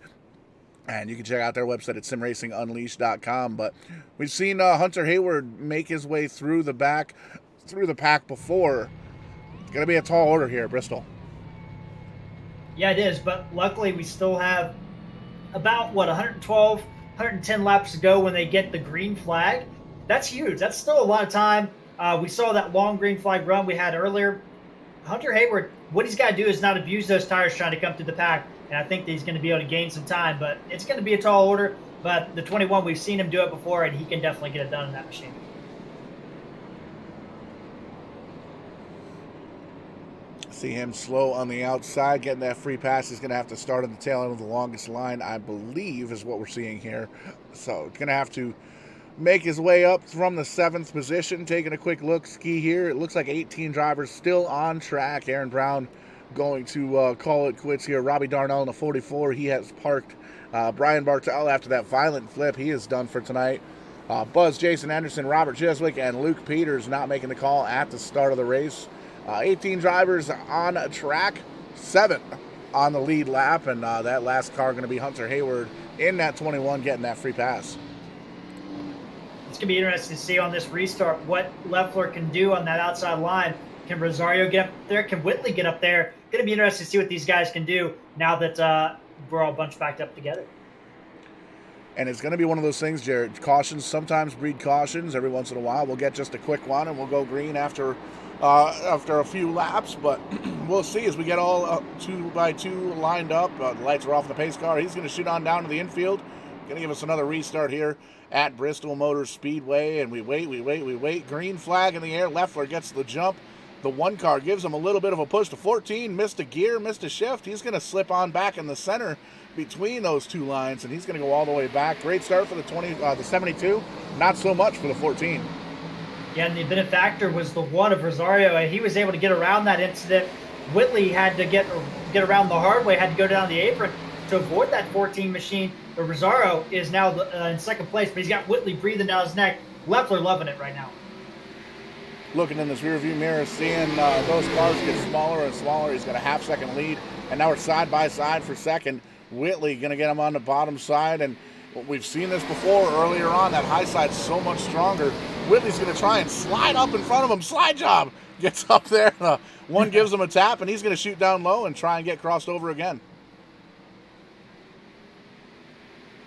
And you can check out their website at SimRacingUnleashed.com. But we've seen Hunter Hayward make his way through the pack before. It's going to be a tall order here at Bristol. Yeah, it is, but luckily we still have about, 112, 110 laps to go when they get the green flag. That's huge. That's still a lot of time. We saw that long green flag run we had earlier. Hunter Hayward, what he's got to do is not abuse those tires trying to come through the pack, and I think that he's going to be able to gain some time, but it's going to be a tall order. But the 21, we've seen him do it before, and he can definitely get it done in that machine. See him slow on the outside, getting that free pass. He's going to have to start on the tail end of the longest line, I believe, is what we're seeing here. So going to have to make his way up from the 7th position. Taking a quick look ski here. It looks like 18 drivers still on track. Aaron Brown going to call it quits here. Robbie Darnell in the 44. He has parked. Brian Bartel, after that violent flip, he is done for tonight. Buzz, Jason Anderson, Robert Jeswick, and Luke Peters not making the call at the start of the race. 18 drivers on track, 7 on the lead lap, and that last car going to be Hunter Hayward in that 21 getting that free pass. It's going to be interesting to see on this restart what Leffler can do on that outside line. Can Rosario get up there? Can Whitley get up there? Going to be interesting to see what these guys can do now that we're all bunched backed up together. And it's going to be one of those things, Jared. Cautions sometimes breed cautions. Every once in a while, we'll get just a quick one, and we'll go green after a few laps. But we'll see as we get all 2 by 2 lined up. The lights are off the pace car. He's going to shoot on down to the infield. Going to give us another restart here at Bristol Motor Speedway. And we wait. Green flag in the air. Leffler gets the jump. The one car gives him a little bit of a push to 14, missed a gear, missed a shift. He's going to slip on back in the center between those two lines, and he's going to go all the way back. Great start for the 72, not so much for the 14. Yeah, and the benefactor was the one of Rosario, and he was able to get around that incident. Whitley had to get around the hard way, had to go down the apron to avoid that 14 machine. But Rosario is now in second place, but he's got Whitley breathing down his neck. Leffler loving it right now. Looking in this rearview mirror, seeing those cars get smaller and smaller. He's got a half-second lead, and now we're side by side for second. Whitley going to get him on the bottom side, and we've seen this before earlier on. That high side's so much stronger. Whitley's going to try and slide up in front of him. Slide job. Gets up there. One gives him a tap, and he's going to shoot down low and try and get crossed over again.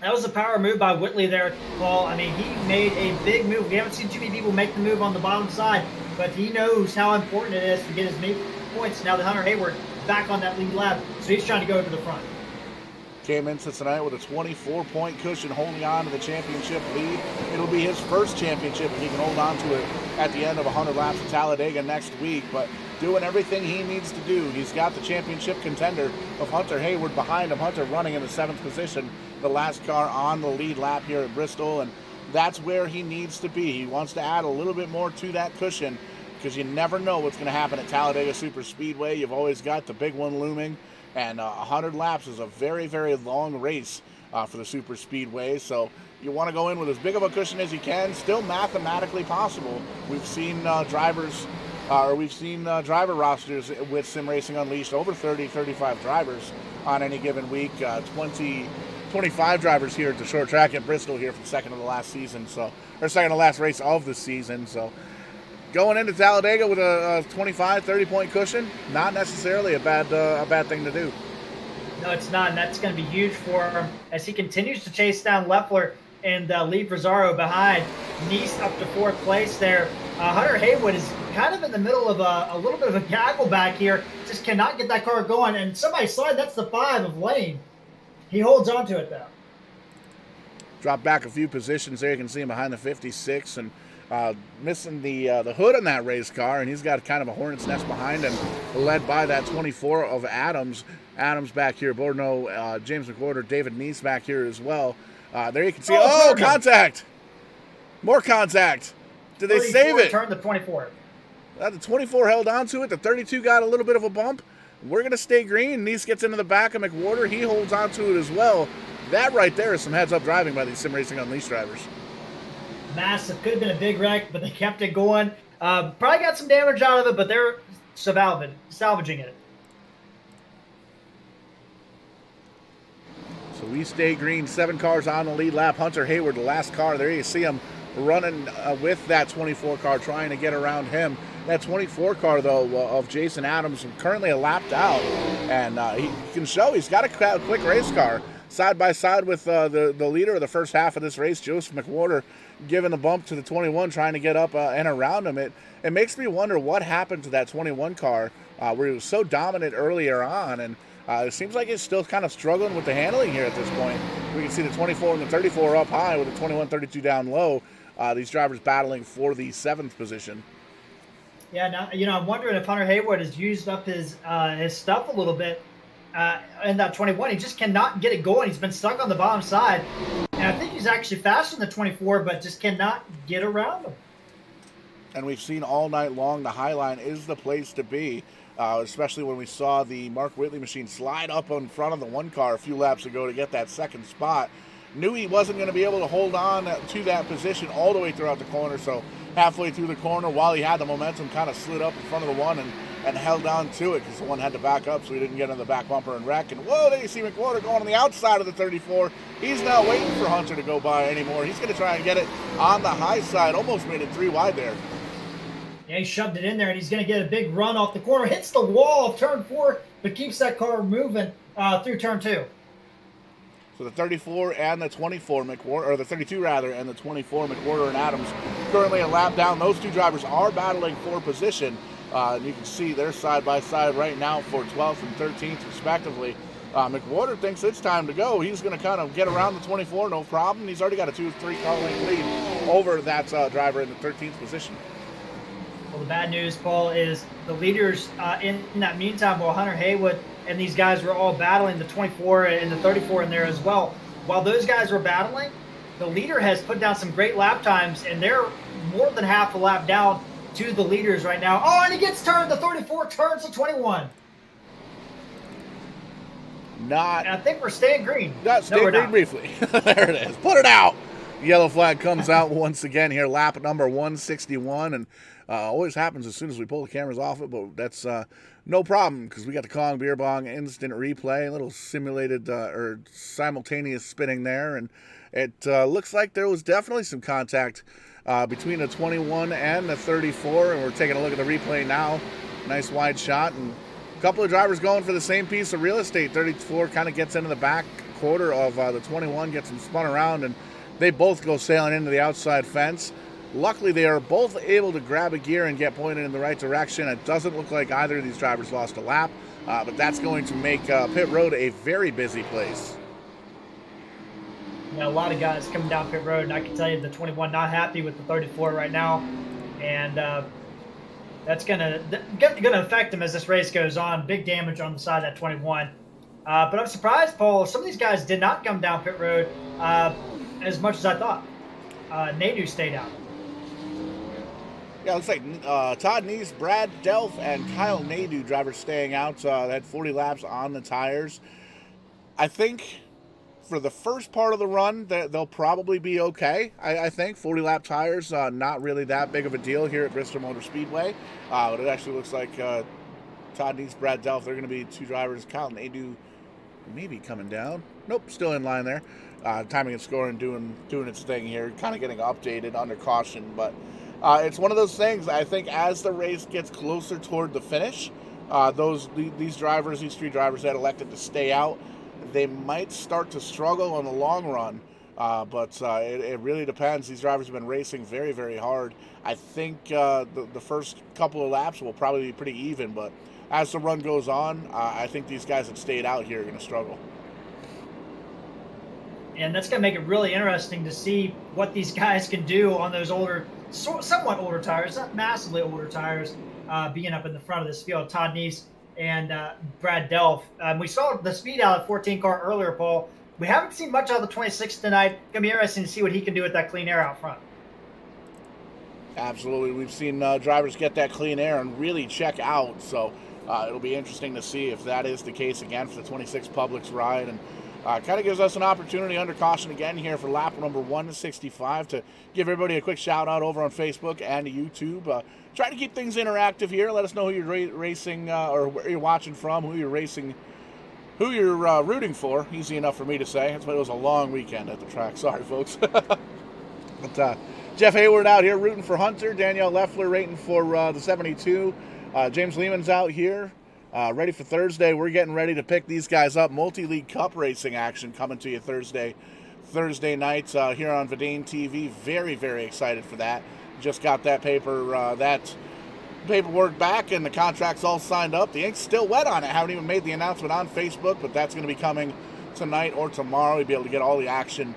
That was a power move by Whitley there, Paul. I mean, he made a big move. We haven't seen too many people make the move on the bottom side, but he knows how important it is to get as many points. Now that Hunter Hayward back on that lead lap, so he's trying to go to the front. Came into tonight with a 24-point cushion, holding on to the championship lead. It'll be his first championship, and he can hold on to it at the end of 100 laps at Talladega next week. But doing everything he needs to do. He's got the championship contender of Hunter Hayward behind him. Hunter running in the 7th position, the last car on the lead lap here at Bristol, and that's where he needs to be. He wants to add a little bit more to that cushion because you never know what's going to happen at Talladega Super Speedway. You've always got the big one looming, and 100 laps is a very, very long race for the Super Speedway, so you want to go in with as big of a cushion as you can. Still mathematically possible. We've seen driver rosters with Sim Racing Unleashed, over 30, 35 drivers on any given week. 25 drivers here at the short track at Bristol here for the second to last race of the season. So going into Talladega with a 25, 30-point cushion, not necessarily a bad thing to do. No, it's not, and that's going to be huge for him as he continues to chase down Leffler and leave Rosario behind. Nice up to 4th place there. Hunter Haywood is kind of in the middle of a little bit of a gaggle back here. Just cannot get that car going, and somebody slide. That's the 5 of Lane. He holds on to it, though. Drop back a few positions there. You can see him behind the 56 and missing the hood on that race car, and he's got kind of a hornet's nest behind him, led by that 24 of Adams. Adams back here, Borno, James McWhorter, David Neese back here as well. There you can see, contact! More contact! Did they save it? Turn the 24. The 24 held on to it. The 32 got a little bit of a bump. We're going to stay green. Neese gets into the back of McWhorter. He holds on to it as well. That right there is some heads-up driving by these Sim Racing Unleashed drivers. Massive. Could have been a big wreck, but they kept it going. Probably got some damage out of it, but they're salvaging it. So we stay green. 7 cars on the lead lap. Hunter Hayward, the last car. There you see him running with that 24 car, trying to get around him. That 24 car, though, of Jason Adams, currently a lapped out. And he can show he's got a quick race car. Side by side with the leader of the first half of this race, Joseph McWhorter, giving a bump to the 21, trying to get up and around him. It makes me wonder what happened to that 21 car where he was so dominant earlier on. And it seems like he's still kind of struggling with the handling here at this point. We can see the 24 and the 34 up high with the 21, 32 down low. These drivers battling for the 7th position. Yeah, now, I'm wondering if Hunter Hayward has used up his stuff a little bit in that 21. He just cannot get it going. He's been stuck on the bottom side. And I think he's actually faster than the 24, but just cannot get around him. And we've seen all night long the high line is the place to be, especially when we saw the Mark Whitley machine slide up in front of the 1 car a few laps ago to get that 2nd spot. Knew he wasn't going to be able to hold on to that position all the way throughout the corner, so halfway through the corner, while he had the momentum, kind of slid up in front of the 1 and held on to it because the 1 had to back up so he didn't get on the back bumper and wreck. And whoa, there you see McWhorter going on the outside of the 34. He's not waiting for Hunter to go by anymore. He's going to try and get it on the high side. Almost made it 3 wide there. Yeah, he shoved it in there, and he's going to get a big run off the corner. Hits the wall of turn 4, but keeps that car moving through turn 2. So the 34 and the 24, or the 32 rather, and the 24, McWhorter and Adams, currently a lap down. Those 2 drivers are battling for position. And you can see they're side by side right now for 12th and 13th respectively. McWhorter thinks it's time to go. He's going to kind of get around the 24, no problem. He's already got a 2-3 car length lead over that driver in the 13th position. Well, the bad news, Paul, is the leaders in that meantime, while Hunter Haywood and these guys were all battling the 24 and the 34 in there as well. While those guys were battling, the leader has put down some great lap times, and they're more than half a lap down to the leaders right now. Oh, and he gets turned. The 34 turns to 21. And I think we're staying green. Stay green briefly. There it is. Put it out. Yellow flag comes out once again here, lap number 161, and always happens as soon as we pull the cameras off it, but that's no problem because we got the Kong Beer Bong instant replay, a little simulated or simultaneous spinning there, and it looks like there was definitely some contact between the 21 and the 34, and we're taking a look at the replay now. Nice wide shot, and a couple of drivers going for the same piece of real estate. 34 kind of gets into the back quarter of the 21, gets them spun around, and they both go sailing into the outside fence. Luckily, they are both able to grab a gear and get pointed in the right direction. It doesn't look like either of these drivers lost a lap, but that's going to make pit road a very busy place. A lot of guys coming down pit road, and I can tell you the 21 not happy with the 34 right now, and that's gonna affect them as this race goes on. Big damage on the side of that 21. But I'm surprised, Paul, some of these guys did not come down pit road as much as I thought. Nadu stayed out. Yeah, it looks like Todd Neese, Brad Delph, and Kyle Nadu drivers staying out. They had 40 laps on the tires. I think for the first part of the run, they'll probably be okay. I think 40-lap tires, not really that big of a deal here at Bristol Motor Speedway. But it actually looks like Todd Neese, Brad Delph, they're going to be two drivers. Kyle Nadu maybe coming down. Nope, still in line there. Timing and scoring doing its thing here, kind of getting updated under caution. But it's one of those things, I think, as the race gets closer toward the finish, these three drivers that elected to stay out, they might start to struggle on the long run. But it really depends. These drivers have been racing very, very hard. I think the first couple of laps will probably be pretty even, but as the run goes on, I think these guys that stayed out here are going to struggle. And that's going to make it really interesting to see what these guys can do on those older, somewhat older tires, not massively older tires, being up in the front of this field. Todd Neese and Brad Delph. We saw the speed out of 14 car earlier, Paul. We haven't seen much out of the 26 tonight. Going to be interesting to see what he can do with that clean air out front. Absolutely. We've seen drivers get that clean air and really check out. So it'll be interesting to see if that is the case again for the 26 Publix ride. And kind of gives us an opportunity under caution again here for lap number 165 to give everybody a quick shout out over on Facebook and YouTube. Try to keep things interactive here. Let us know who you're racing or where you're watching from, who you're racing, who you're rooting for. Easy enough for me to say. That's why it was a long weekend at the track. Sorry, folks. But Jeff Hayward out here rooting for Hunter. Danielle Leffler rating for the 72. James Lehman's out here. Ready for Thursday. We're getting ready to pick these guys up. Multi-league cup racing action coming to you Thursday nights here on Vidane TV. Very, very excited for that. Just got that paperwork back and the contract's all signed up. The ink's still wet on it. Haven't even made the announcement on Facebook, but that's going to be coming tonight or tomorrow. You'll be able to get all the action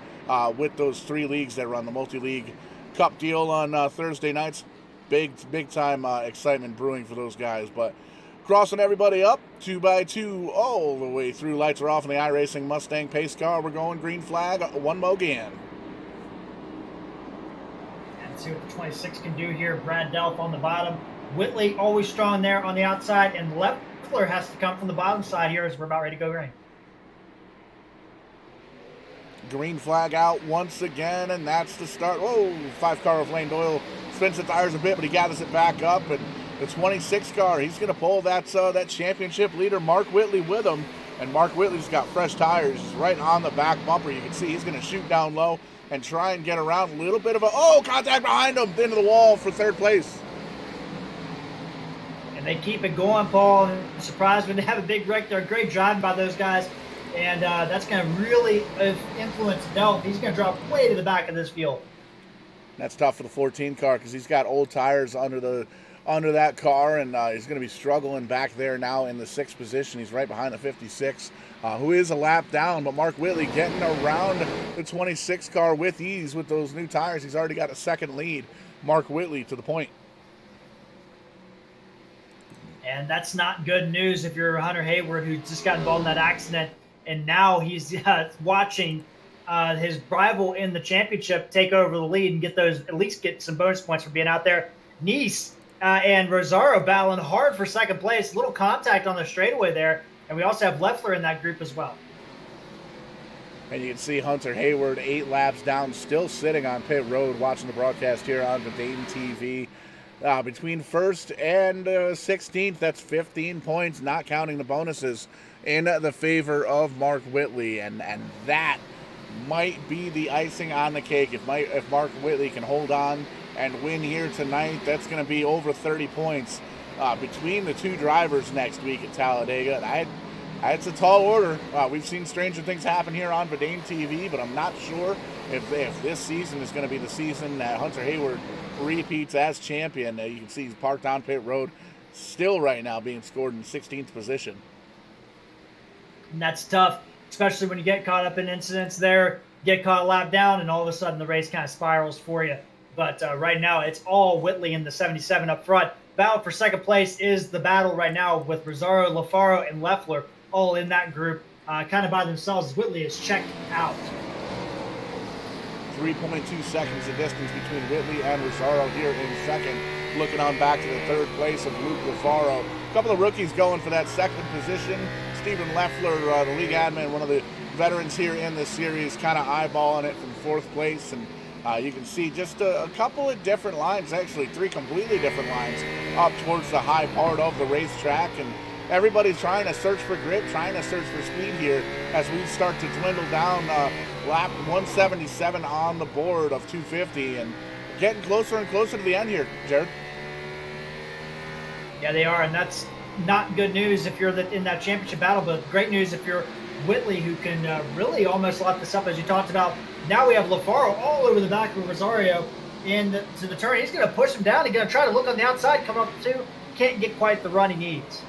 with those three leagues that run the multi-league cup deal on Thursday nights. Big time excitement brewing for those guys. But crossing everybody up 2x2 all the way through. Lights are off in the iRacing Mustang pace car. We're going green flag, one mo again. And see what the 26 can do here. Brad Delph on the bottom. Whitley always strong there on the outside, and Leffler has to come from the bottom side here as we're about ready to go green. Green flag out once again, and that's the start. Whoa, 5 car of Lane Doyle spins the tires a bit, but he gathers it back up, and the 26 car, he's going to pull that championship leader, Mark Whitley, with him. And Mark Whitley's got fresh tires. He's right on the back bumper. You can see he's going to shoot down low and try and get around a little bit of contact behind him into the wall for third place. And they keep it going, Paul. I'm surprised when they have a big wreck there. Great driving by those guys. And that's going to really influence Delph. He's going to drop way to the back of this field. That's tough for the 14 car because he's got old tires under that car, and he's going to be struggling back there now in the 6th position. He's right behind the 56, who is a lap down, but Mark Whitley getting around the 26 car with ease with those new tires. He's already got a second lead. Mark Whitley to the point. And that's not good news if you're Hunter Hayward, who just got involved in that accident. And now he's watching his rival in the championship take over the lead and at least get some bonus points for being out there. Nice and Rosario battling hard for second place. Little contact on the straightaway there. And we also have Leffler in that group as well. And you can see Hunter Hayward 8 laps down, still sitting on pit road, watching the broadcast here on Braden TV. Between first and 16th, that's 15 points, not counting the bonuses, in the favor of Mark Whitley. And that might be the icing on the cake. If Mark Whitley can hold on and win here tonight, that's going to be over 30 points between the two drivers next week at Talladega. It's a tall order. We've seen stranger things happen here on Braden TV, but I'm not sure if this season is going to be the season that Hunter Hayward repeats as champion. You can see he's parked on pit road, still right now being scored in 16th position. And that's tough, especially when you get caught up in incidents there, get caught a lap down, and all of a sudden the race kind of spirals for you. But right now it's all Whitley in the 77 up front. Battle for second place is the battle right now with Rosario, LaFaro, and Leffler all in that group, kind of by themselves. Whitley is checked out. 3.2 seconds the distance between Whitley and Rosario here in second. Looking on back to the third place of Luke LaFaro. A couple of rookies going for that second position. Stephen Leffler, the league admin, one of the veterans here in this series, kind of eyeballing it from fourth place. And you can see just a couple of different lines, actually 3 completely different lines up towards the high part of the racetrack. And everybody's trying to search for grip, trying to search for speed here as we start to dwindle down lap 177 on the board of 250 and getting closer and closer to the end here, Jared. Yeah, they are, and that's not good news if you're in that championship battle, but great news if you're Whitley, who can really almost lock this up, as you talked about. Now we have LaFaro all over the back of Rosario to the turn. He's going to push him down. He's going to try to look on the outside, coming up the 2. Can't get quite the run he needs.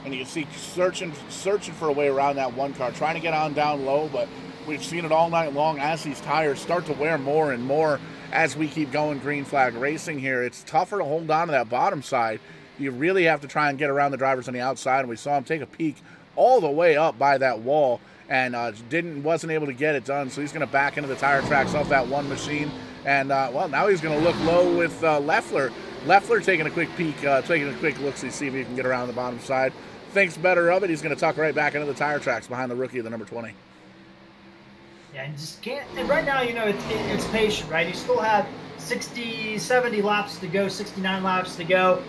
And you can see searching for a way around that one car, trying to get on down low, but we've seen it all night long as these tires start to wear more and more as we keep going green flag racing here. It's tougher to hold on to that bottom side. You really have to try and get around the drivers on the outside, and we saw him take a peek all the way up by that wall and wasn't able to get it done, so he's going to back into the tire tracks off that one machine. And, now he's going to look low with Leffler. Leffler taking a quick peek, taking a quick look to see if he can get around the bottom side. Thinks better of it. He's going to tuck right back into the tire tracks behind the rookie of the number 20. Yeah, and just can't. And right now, it's patient, right? You still have 60, 70 laps to go, 69 laps to go.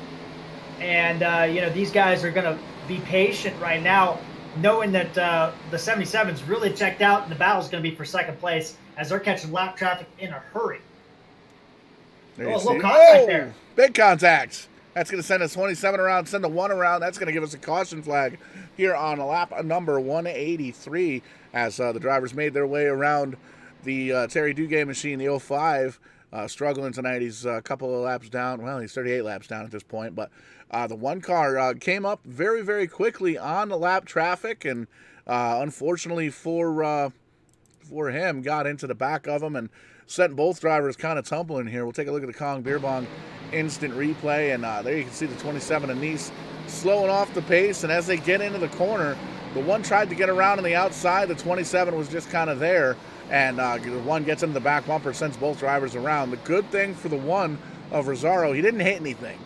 And, these guys are going to be patient right now, knowing that the 77's really checked out and the battle's going to be for second place as they're catching lap traffic in a hurry. A little contact there. Big contact. That's going to send a 27 around, send a 1 around. That's going to give us a caution flag here on lap number 183 as the drivers made their way around the Terry Duguay machine, the 05. Struggling tonight. He's a couple of laps down. Well, he's 38 laps down at this point. But the one car came up very, very quickly on the lap traffic. And unfortunately for him, got into the back of him and sent both drivers kind of tumbling here. We'll take a look at the Kong Beer Bong instant replay, and there you can see the 27 of Nice slowing off the pace, and as they get into the corner, the one tried to get around on the outside, the 27 was just kind of there, and the one gets into the back bumper, sends both drivers around. The good thing for the one of Rosario, he didn't hit anything,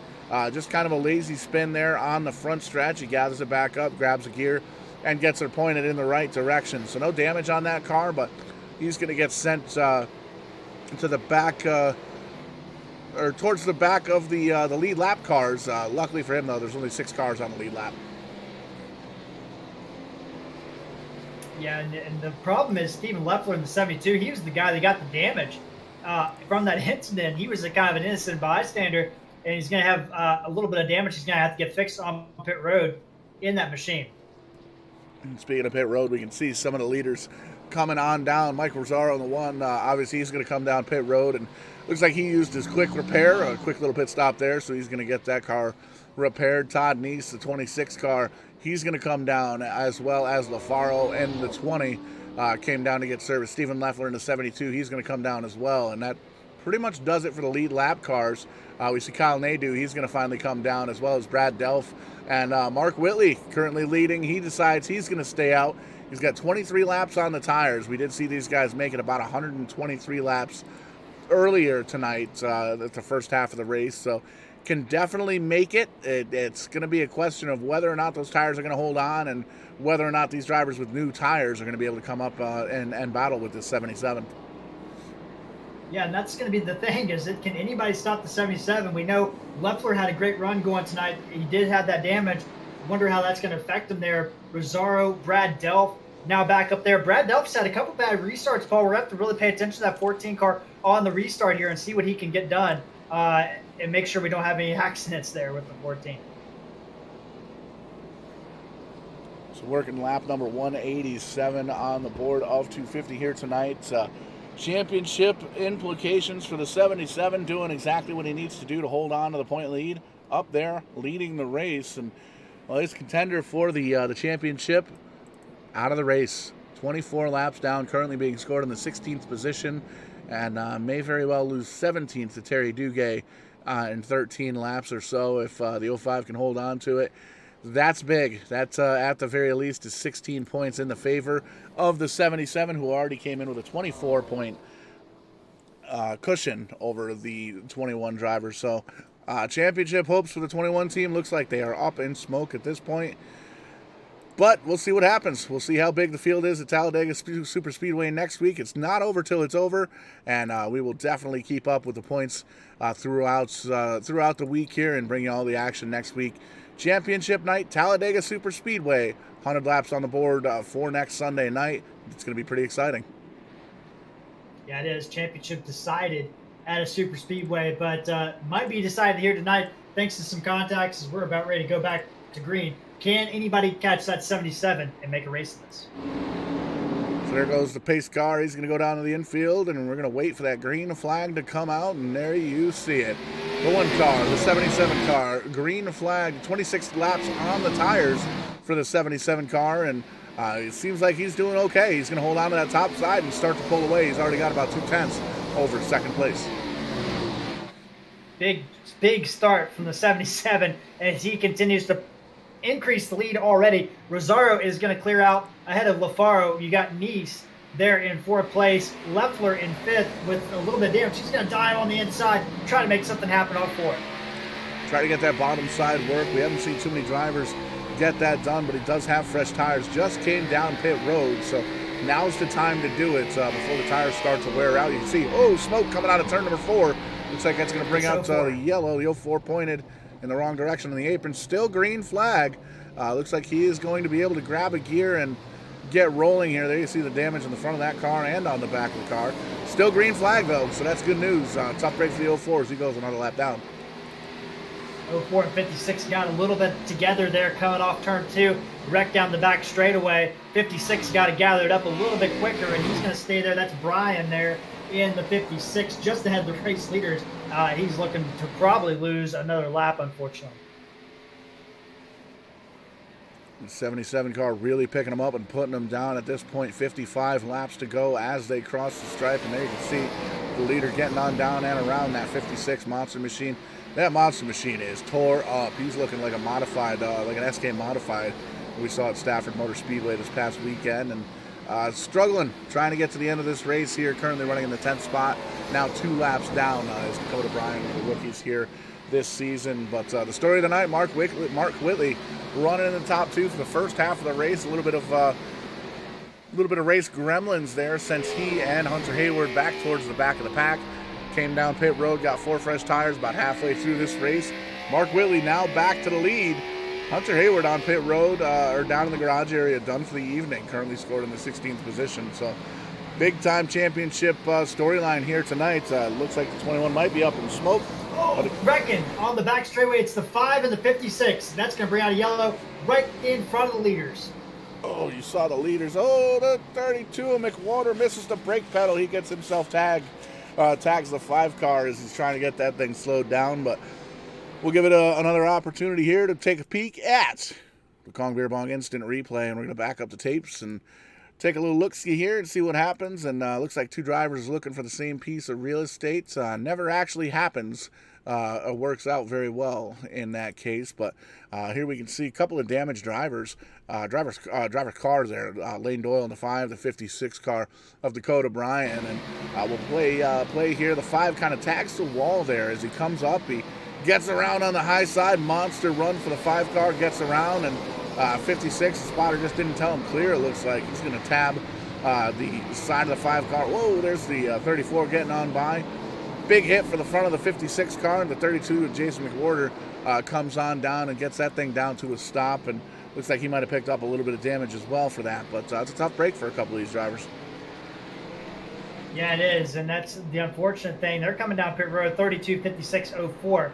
just kind of a lazy spin there on the front stretch. He gathers it back up, grabs a gear, and gets her pointed in the right direction. So no damage on that car, but he's going to get sent to the back, or towards the back of the lead lap cars. Luckily for him, though, there's only 6 cars on the lead lap. Yeah, and the problem is Stephen Leffler in the 72, he was the guy that got the damage from that incident. He was a kind of an innocent bystander, and he's going to have a little bit of damage he's going to have to get fixed on pit road in that machine. And speaking of pit road, we can see some of the leaders coming on down. Mike Rosario on the one, obviously he's going to come down pit road, and looks like he used his quick repair, a quick little pit stop there, so he's going to get that car repaired. Todd Nice, the 26 car, he's going to come down, as well as LaFaro and the 20 came down to get service. Stephen Leffler in the 72, he's going to come down as well, and that pretty much does it for the lead lap cars. We see Kyle Nadeau, he's going to finally come down, as well as Brad Delph. And Mark Whitley currently leading. He decides he's going to stay out. He's got 23 laps on the tires. We did see these guys make it about 123 laps earlier tonight, at the first half of the race. So can definitely make it. It's going to be a question of whether or not those tires are going to hold on, and whether or not these drivers with new tires are going to be able to come up and battle with this 77. Yeah, and that's going to be the thing, is can anybody stop the 77? We know Leffler had a great run going tonight. He did have that damage. Wonder how that's going to affect him there. Rosario, Brad Delph, now back up there. Brad Delph's had a couple bad restarts, Paul. We're going to have to really pay attention to that 14 car on the restart here and see what he can get done, and make sure we don't have any accidents there with the 14. So working lap number 187 on the board of 250 here tonight. Championship implications for the 77, doing exactly what he needs to do to hold on to the point lead. Up there, leading the race, and well, his contender for the championship out of the race. 24 laps down, currently being scored in the 16th position, and may very well lose 17th to Terry Duguay in 13 laps or so if the 05 can hold on to it. That's big. That's at the very least is 16 points in the favor of the 77, who already came in with a 24-point cushion over the 21 driver. So championship hopes for the 21 team looks like they are up in smoke at this point. But we'll see what happens. We'll see how big the field is at Talladega Super Speedway next week. It's not over till it's over, and we will definitely keep up with the points throughout the week here and bring you all the action next week. Championship night, Talladega Super Speedway, 100 laps on the board for next Sunday night. It's going to be pretty exciting. Yeah, it is. Championship decided at a super speedway, but might be decided here tonight thanks to some contacts as we're about ready to go back to green. Can anybody catch that 77 and make a race of this? So there goes the pace car. He's going to go down to the infield, and we're going to wait for that green flag to come out, and there you see it. The one car, the 77 car, green flag, 26 laps on the tires for the 77 car, and it seems like he's doing okay. He's going to hold on to that top side and start to pull away. He's already got about 2/10 over second place. Big start from the 77 as he continues to increase the lead already. Rosario is going to clear out ahead of Lafaro. You got Nice there in fourth place. Leffler in fifth with a little bit of damage. He's going to dive on the inside, try to make something happen on fourth. Try to get that bottom side work. We haven't seen too many drivers get that done, but he does have fresh tires. Just came down pit road, so now's the time to do it before the tires start to wear out. You can see, smoke coming out of turn number 4. Looks like that's going to bring out the yellow. The 04 pointed in the wrong direction on the apron. Still green flag. Looks like he is going to be able to grab a gear and get rolling here. There you see the damage on the front of that car and on the back of the car. Still green flag though, so that's good news. Tough break for the 04 as he goes another lap down. 04 and 56 got a little bit together there coming off turn 2. Wrecked down the back straightaway. 56 got it gathered up a little bit quicker, and he's going to stay there. That's Brian there in the 56, just ahead of the race leaders. He's looking to probably lose another lap, unfortunately. The 77 car really picking them up and putting them down at this point. 55 laps to go as they cross the stripe, and there you can see the leader getting on down and around that 56 Monster Machine. That Monster Machine is tore up. He's looking like a modified, like an SK modified we saw at Stafford Motor Speedway this past weekend, and struggling trying to get to the end of this race here. Currently running in the 10th spot, now 2 laps down is Dakota Bryan, one of the rookies here this season. But the story of the night, Mark Whitley running in the top 2 for the first half of the race. A little bit of race gremlins there since he and Hunter Hayward back towards the back of the pack. Came down pit road, got 4 fresh tires about halfway through this race. Mark Whitley now back to the lead. Hunter Hayward on pit road, or down in the garage area, done for the evening. Currently scored in the 16th position. So big-time championship storyline here tonight. Looks like the 21 might be up in smoke. Wrecking on the back straightaway. It's the 5 and the 56. That's going to bring out a yellow right in front of the leaders. Oh, you saw the leaders. Oh, the 32 of McWater misses the brake pedal. He gets himself tags the 5 car as he's trying to get that thing slowed down. But we'll give it another opportunity here to take a peek at the Kong Beer Bong instant replay, and we're going to back up the tapes and take a little look-see here and see what happens. And looks like two drivers looking for the same piece of real estate. Never actually happens. It works out very well in that case. But here we can see a couple of damaged drivers. Driver cars there. Lane Doyle in the 5, the 56 car of Dakota Bryan. And we'll play here. The 5 kind of tags the wall there as he comes up. He gets around on the high side. Monster run for the 5 car. Gets around, and 56, the spotter just didn't tell him clear. It looks like he's going to tab the side of the 5 car. Whoa, there's the 34 getting on by. Big hit for the front of the 56 car, and the 32 with Jason McWhorter comes on down and gets that thing down to a stop, and looks like he might have picked up a little bit of damage as well for that. But it's a tough break for a couple of these drivers. Yeah, it is, and that's the unfortunate thing. They're coming down pit road 32.56.04,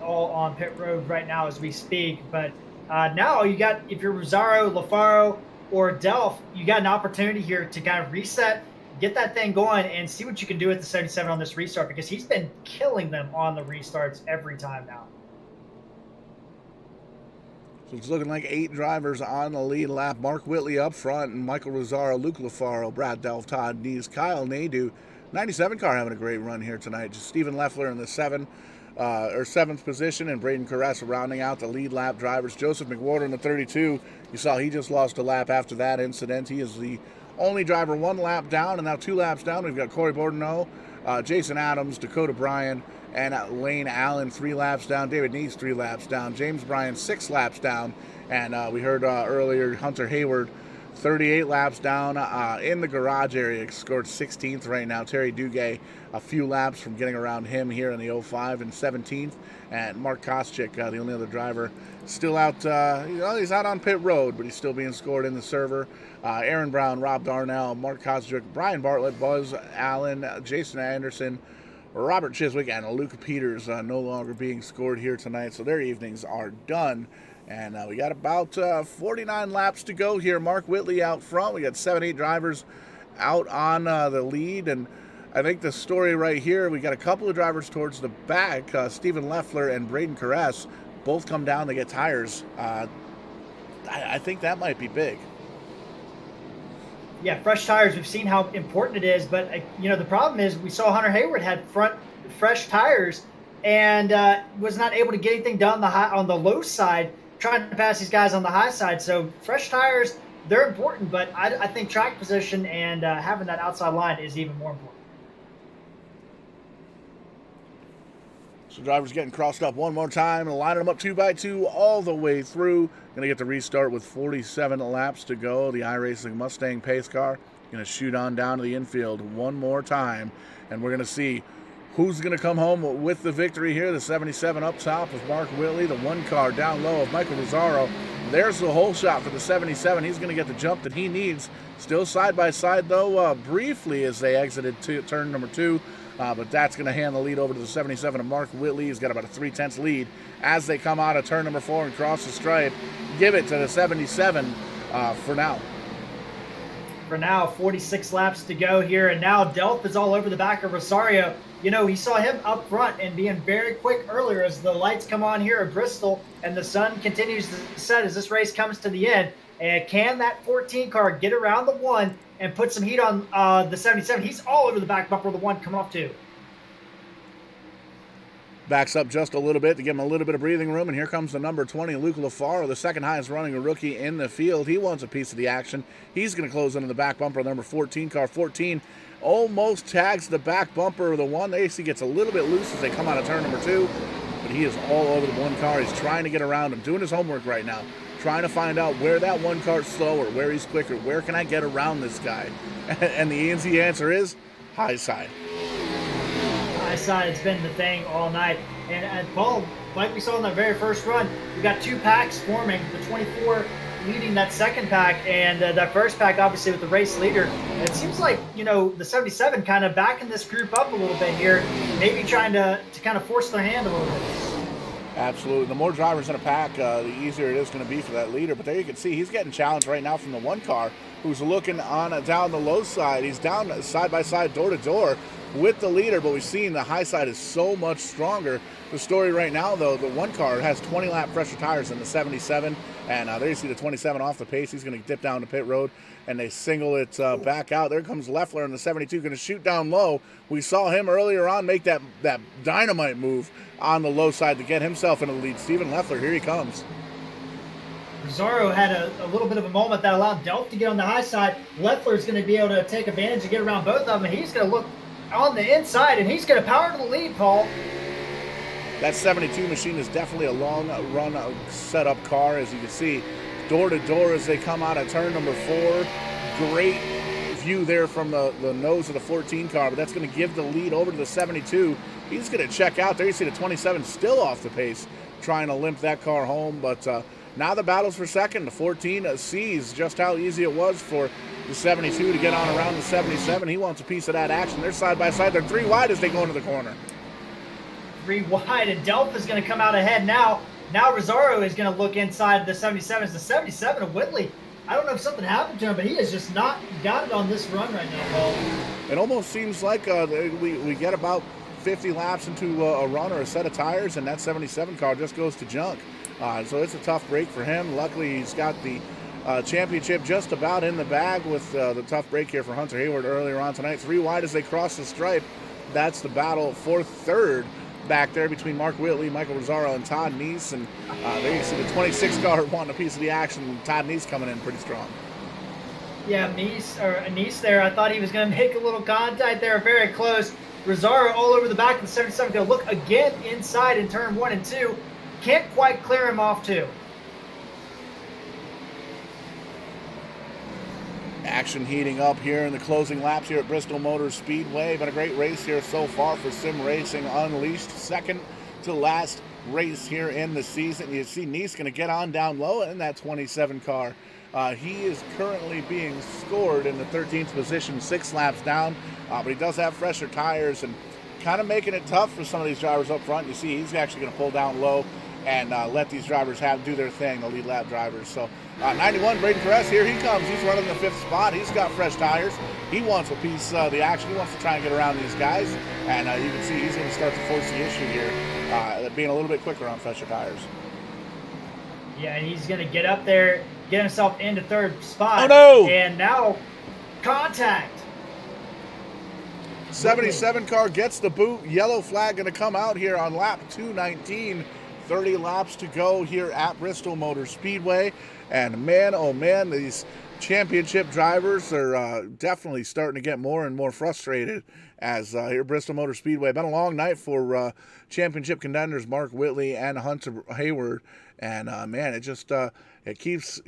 all on pit road right now as we speak. But now you got, if you're Rosario, LaFaro, or Delph, you got an opportunity here to kind of reset, get that thing going, and see what you can do with the 77 on this restart, because he's been killing them on the restarts every time now. So it's looking like 8 drivers on the lead lap. Mark Whitley up front, and Michael Rosario, Luke LaFaro, Brad Delph, Todd Nees, Kyle Nadeau. 97 car having a great run here tonight. Just Stephen Leffler in the 7th position, and Braden Perez rounding out the lead lap drivers. Joseph McWhorter in the 32. You saw he just lost a lap after that incident. He is the only driver 1 lap down, and now 2 laps down. We've got Corey Bordenau, Jason Adams, Dakota Bryan, and Lane Allen 3 laps down. David Neese 3 laps down. James Bryan 6 laps down. And we heard earlier Hunter Hayward 38 laps down in the garage area. Scored 16th right now. Terry Duguay a few laps from getting around him here in the 05 and 17th. And Mark Koscheck, the only other driver, still out. He's out on pit road, but he's still being scored in the server. Aaron Brown, Rob Darnell, Mark Koscheck, Brian Bartlett, Buzz Allen, Jason Anderson, Robert Chiswick, and Luke Peters no longer being scored here tonight. So their evenings are done. And we got about 49 laps to go here. Mark Whitley out front. We got 7-8 drivers out on the lead. And I think the story right here, we got a couple of drivers towards the back. Stephen Leffler and Braden Perez both come down. They get tires. I think that might be big. Yeah, fresh tires. We've seen how important it is. But, the problem is we saw Hunter Hayward had fresh tires and was not able to get anything done on the low side, trying to pass these guys on the high side. So fresh tires, they're important, but I think track position and having that outside line is even more important. So drivers getting crossed up one more time and lining them up 2 by 2 all the way through. Going to get the restart with 47 laps to go. The iRacing Mustang pace car going to shoot on down to the infield one more time, and we're going to see who's going to come home with the victory here. The 77 up top of Mark Whitley. The 1 car down low of Michael Rosario. There's the hole shot for the 77. He's going to get the jump that he needs. Still side by side, though, briefly as they exited turn number 2. But that's going to hand the lead over to the 77 of Mark Whitley. He's got about a 3/10 lead as they come out of turn number 4 and cross the stripe. Give it to the 77 for now. For now, 46 laps to go here, and now Delph is all over the back of Rosario. He saw him up front and being very quick earlier as the lights come on here at Bristol and the sun continues to set as this race comes to the end. And can that 14 car get around the 1 and put some heat on the 77? He's all over the back bumper of the 1 coming off 2. Backs up just a little bit to give him a little bit of breathing room, and here comes the number 20, Luke LaFaro, the second highest running rookie in the field. He wants a piece of the action. He's going to close into the back bumper of the number 14 car. 14 almost tags the back bumper of the 1. The AC gets a little bit loose as they come out of turn number 2, but he is all over the 1 car. He's trying to get around him, doing his homework right now, trying to find out where that 1 car's slower, where he's quicker, where can I get around this guy? And the easy answer is high side. High side has been the thing all night. And Paul, like we saw in the very first run, we got 2 packs forming, the 24 leading that second pack, and that first pack obviously with the race leader. And it seems like, the 77 kind of backing this group up a little bit here, maybe trying to kind of force their hand a little bit. Absolutely. The more drivers in a pack, the easier it is going to be for that leader. But there you can see he's getting challenged right now from the 1 car who's looking on down the low side. He's down side by side, door to door. with the leader, but we've seen the high side is so much stronger. The story right now, though, the one car has 20-lap fresher tires than the 77, and there you see the 27 off the pace. He's going to dip down to pit road, and they single it back out. There comes Leffler in the 72, going to shoot down low. We saw him earlier on make that dynamite move on the low side to get himself into the lead. Steven Leffler, here he comes. Rosario had a little bit of a moment that allowed Delp to get on the high side. Leffler's going to be able to take advantage and get around both of them, and he's going to look on the inside, and he's going to power to the lead, Paul. That 72 machine is definitely a long run setup car, as you can see. Door to door as they come out of turn number 4. Great view there from the nose of the 14 car, but that's going to give the lead over to the 72. He's going to check out there. You see the 27 still off the pace, trying to limp that car home, but now the battle's for second. The 14 sees just how easy it was for the 72 to get on around the 77. He wants a piece of that action. They're side by side. They're 3 wide as they go into the corner. 3 wide, and Delp is going to come out ahead now. Now Rosario is going to look inside the 77. The 77 of Whitley, I don't know if something happened to him, but he has just not got it on this run right now, Paul. It almost seems like we get about 50 laps into a run or a set of tires, and that 77 car just goes to junk. So it's a tough break for him. Luckily, he's got the championship just about in the bag with the tough break here for Hunter Hayward earlier on tonight. 3 wide as they cross the stripe. That's the battle for third back there between Mark Whitley, Michael Rosario, and Todd Neese. And there you see the 26 car wanting a piece of the action. Todd Neese coming in pretty strong. Yeah, Neese there. I thought he was going to make a little contact there, very close. Rosario all over the back of the 77. Going to look again inside in turn 1 and 2. Can't quite clear him off too. Action heating up here in the closing laps here at Bristol Motor Speedway. Been a great race here so far for Sim Racing Unleashed. Second to last race here in the season. You see Neese going to get on down low in that 27 car. He is currently being scored in the 13th position, 6 laps down, but he does have fresher tires and kind of making it tough for some of these drivers up front. You see he's actually going to pull down low and let these drivers do their thing, the lead lap drivers. So 91, Braden Perez, here he comes. He's running the 5th spot. He's got fresh tires. He wants a piece of the action. He wants to try and get around these guys. And you can see he's going to start to force the issue here, being a little bit quicker on fresher tires. Yeah, and he's going to get up there, get himself into 3rd spot. Oh, no! And now, contact. 77 car gets the boot. Yellow flag going to come out here on lap 219. 30 laps to go here at Bristol Motor Speedway. And man, oh man, these championship drivers are definitely starting to get more and more frustrated as here at Bristol Motor Speedway. Been a long night for championship contenders Mark Whitley and Hunter Hayward. And man, it just it keeps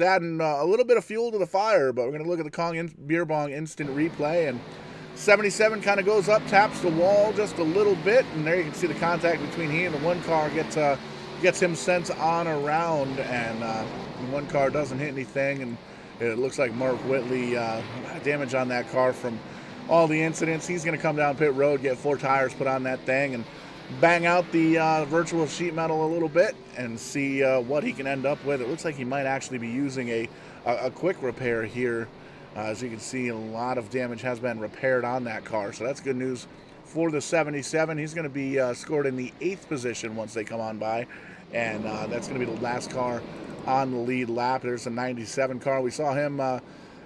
adding a little bit of fuel to the fire. But we're going to look at the Beer Bong instant replay, and 77 kind of goes up, taps the wall just a little bit, and there you can see the contact between he and the one car gets him sent on around, and the one car doesn't hit anything, and it looks like Mark Whitley damage on that car from all the incidents. He's going to come down pit road, get 4 tires put on that thing, and bang out the virtual sheet metal a little bit and see what he can end up with. It looks like he might actually be using a quick repair here. As you can see, a lot of damage has been repaired on that car, so that's good news for the 77. He's going to be scored in the 8th position once they come on by, and that's going to be the last car on the lead lap. There's a 97 car. We saw him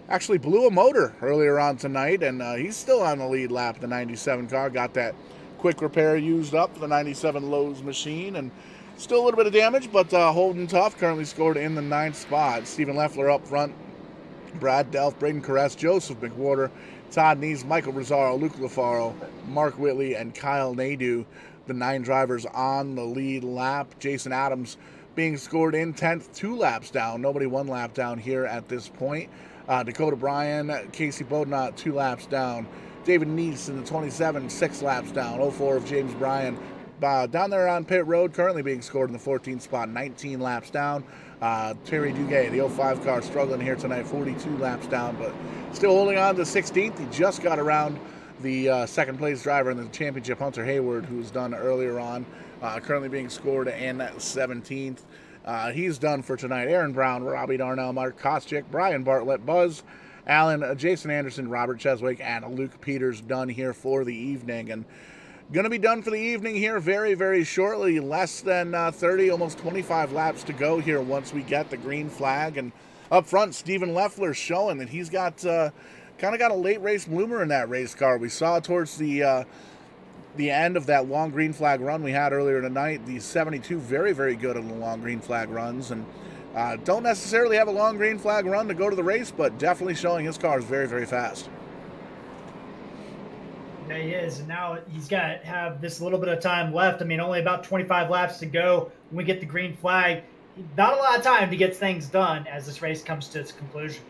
actually blew a motor earlier on tonight, and he's still on the lead lap. The 97 car got that quick repair used up for the 97 Lowe's machine, and still a little bit of damage, but holding tough. Currently scored in the 9th spot. Steven Leffler up front. Brad Delf, Braden Perez, Joseph McWhorter, Todd Neese, Michael Rosario, Luke Lafaro, Mark Whitley, and Kyle Nadeau, the 9 drivers on the lead lap. Jason Adams being scored in 10th, 2 laps down. Nobody 1 lap down here at this point. Dakota Bryan, Casey Bodnott, 2 laps down. David Neese in the 27, 6 laps down. 04 of James Bryan down there on pit road, currently being scored in the 14th spot, 19 laps down. Terry Duguay, the 05 car, struggling here tonight, 42 laps down, but still holding on to 16th. He just got around the second place driver in the championship, Hunter Hayward, who's done earlier on, currently being scored in 17th. He's done for tonight. Aaron Brown, Robbie Darnell, Mark Koscheck, Brian Bartlett, Buzz Allen, Jason Anderson, Robert Cheswick, and Luke Peters done here for the evening. And going to be done for the evening here very, very shortly. Less than 30, almost 25 laps to go here once we get the green flag. And up front, Steven Leffler showing that he's got kind of got a late race bloomer in that race car. We saw towards the end of that long green flag run we had earlier tonight, the 72 very, very good on the long green flag runs. And don't necessarily have a long green flag run to go to the race, but definitely showing his car is very, very fast. Yeah, he is. And now he's got to have this little bit of time left. I mean, only about 25 laps to go when we get the green flag. Not a lot of time to get things done as this race comes to its conclusion.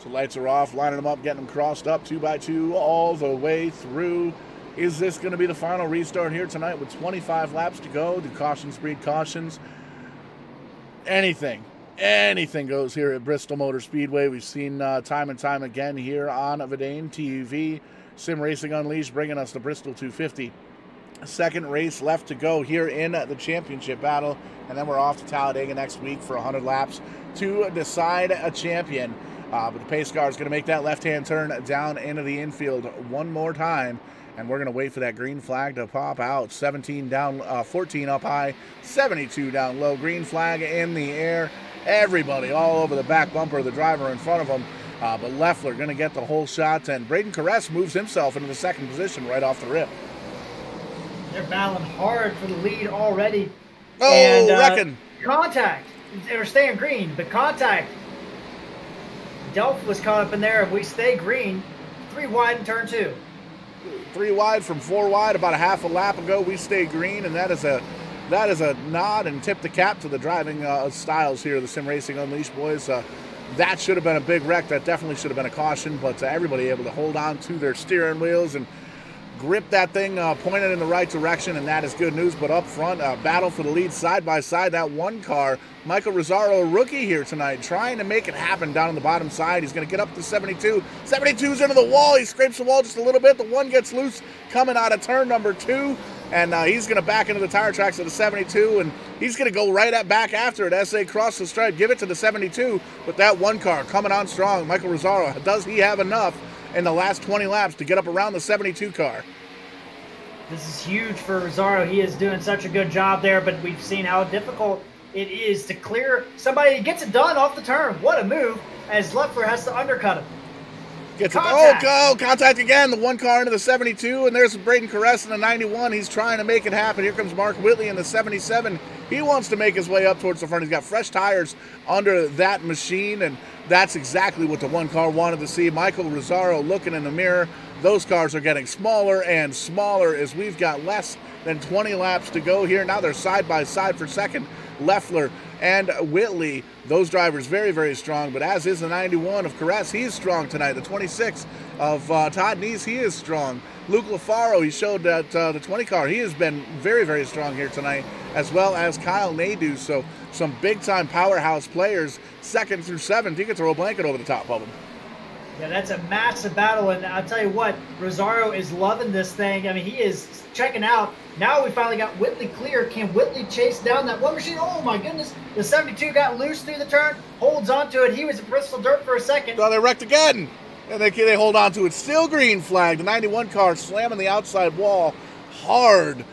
So lights are off, lining them up, getting them crossed up 2 by 2 all the way through. Is this going to be the final restart here tonight with 25 laps to go? Do cautions breed cautions? Anything goes here at Bristol Motor Speedway. We've seen time and time again here on Vidane TV. Sim Racing Unleashed bringing us the Bristol 250. Second race left to go here in the championship battle, and then we're off to Talladega next week for 100 laps to decide a champion. But the pace car is going to make that left-hand turn down into the infield one more time, and we're going to wait for that green flag to pop out. 17 down, 14 up high, 72 down low. Green flag in the air. Everybody all over the back bumper of the driver in front of him. But Leffler going to get the whole shot, and Braden Perez moves himself into the second position right off the rip. They're battling hard for the lead already. Oh, and, reckon. Contact. They're staying green, but contact. Delph was caught up in there. If we stay green, 3 wide in turn 2. 3 wide from 4 wide about a half a lap ago. We stay green, and that is a nod and tip the cap to the driving styles here, the Sim Racing Unleashed boys. That should have been a big wreck. That definitely should have been a caution, but everybody able to hold on to their steering wheels and grip that thing pointed in the right direction, and that is good news. But up front, battle for the lead side by side. That one car, Michael Rosario, a rookie here tonight, trying to make it happen down on the bottom side. He's going to get up to 72. 72's into the wall. He scrapes the wall just a little bit. The one gets loose coming out of turn number 2, and he's going to back into the tire tracks of the 72, and he's going to go right back after it as they cross the stripe, give it to the 72. But that one car coming on strong. Michael Rosario, does he have enough in the last 20 laps to get up around the 72 car? This is huge for Rosario. He is doing such a good job there, but we've seen how difficult it is to clear somebody. He gets it done off the turn. What a move, as Leffler has to undercut him. Gets it. Oh, go! Contact again. The one car into the 72, and there's Braden Perez in the 91. He's trying to make it happen. Here comes Mark Whitley in the 77. He wants to make his way up towards the front. He's got fresh tires under that machine, and that's exactly what the one car wanted to see. Michael Rosario looking in the mirror. Those cars are getting smaller and smaller as we've got less than 20 laps to go here. Now they're side by side for second. Leffler and Whitley, those drivers very, very strong, but as is the 91 of Perez, he is strong tonight. The 26 of Todd Neese, he is strong. Luke LaFaro, he showed that the 20 car, he has been very, very strong here tonight, as well as Kyle Nadeau. So some big-time powerhouse players, 2nd through 7th. You can throw a blanket over the top of them. Yeah, that's a massive battle, and I'll tell you what, Rosario is loving this thing. I mean, he is checking out. Now we finally got Whitley clear. Can Whitley chase down that one machine? Oh, my goodness. The 72 got loose through the turn, holds onto it. He was at Bristol Dirt for a second. So they wrecked again, and they hold on to it. Still green flag. The 91 car slamming the outside wall. Hard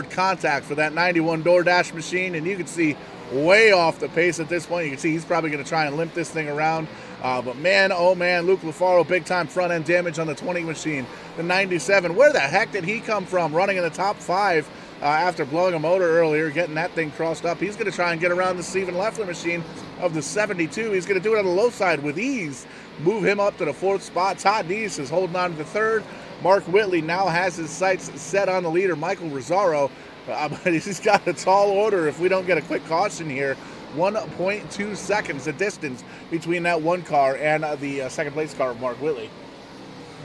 contact for that 91 DoorDash machine, and you can see way off the pace at this point. You can see he's probably going to try and limp this thing around. But man, oh man, Luke LaFaro, big-time front-end damage on the 20 machine. The 97, where the heck did he come from running in the top 5 after blowing a motor earlier, getting that thing crossed up? He's going to try and get around the Steven Leffler machine of the 72. He's going to do it on the low side with ease. Move him up to the 4th spot. Todd Neese is holding on to the 3rd. Mark Whitley now has his sights set on the leader, Michael Rosario. But he's got a tall order if we don't get a quick caution here. 1.2 seconds the distance between that one car and the second place car of Mark Whitley.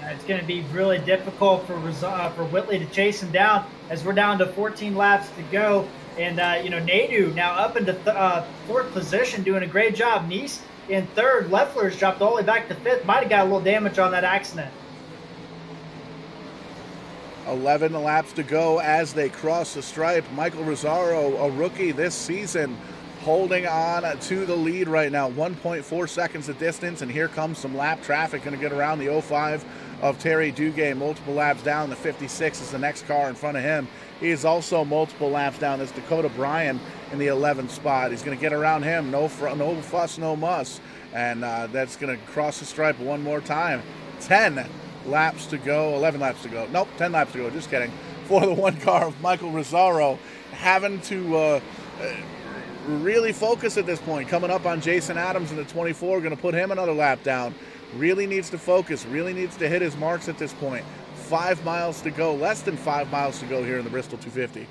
Yeah, it's going to be really difficult for Whitley to chase him down as we're down to 14 laps to go. And, Nadeau now up into 4th position, doing a great job. Neese in 3rd. Leffler's dropped all the way back to 5th. Might have got a little damage on that accident. 11 laps to go as they cross the stripe. Michael Rosario, a rookie this season, holding on to the lead right now. 1.4 seconds of distance, and here comes some lap traffic. Going to get around the 05 of Terry Duguay, multiple laps down. The 56 is the next car in front of him. He is also multiple laps down. That's Dakota Bryan in the 11th spot. He's going to get around him. No fuss, no muss. And that's going to cross the stripe one more time. 10 laps to go. 11 laps to go. Nope, 10 laps to go. Just kidding. For the one car of Michael Rosario, having to really focus at this point. Coming up on Jason Adams in the 24, going to put him another lap down. Really needs to focus, really needs to hit his marks at this point. 5 miles to go, less than 5 miles to go here in the Bristol 250.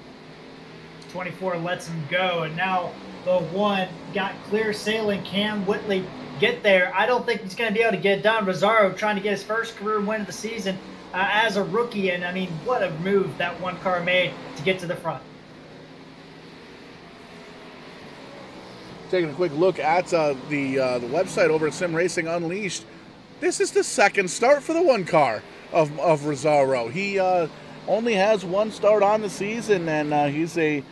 24 lets him go, and now the one got clear sailing. Cam Whitley get there. I don't think he's going to be able to get it done. Rosario trying to get his first career win of the season as a rookie, and I mean, what a move that one car made to get to the front. Taking a quick look at the website over at SimRacingUnleashed. This is the second start for the one car of Rosario. He only has one start on the season, and he's a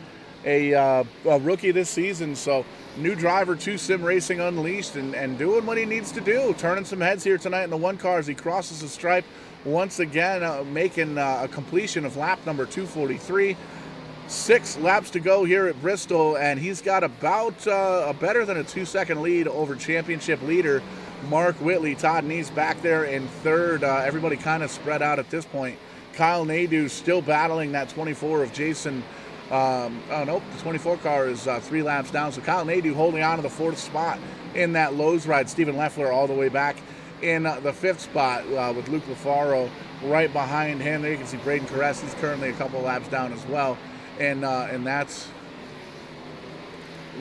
rookie this season. So new driver to Sim Racing Unleashed and doing what he needs to do. Turning some heads here tonight in the one car as he crosses the stripe once again, making a completion of lap number 243. 6 laps to go here at Bristol, and he's got about a better than a 2-second lead over championship leader Mark Whitley. Todd Neese back there in third. Everybody kind of spread out at this point. Kyle Nadeau still battling that 24 of Jason. The 24 car is 3 laps down. So Kyle Nadeau holding on to the 4th spot in that Lowe's ride. Stephen Leffler all the way back in the 5th spot with Luke Lafaro right behind him. There you can see Braden Perez. He's currently a couple laps down as well. And that's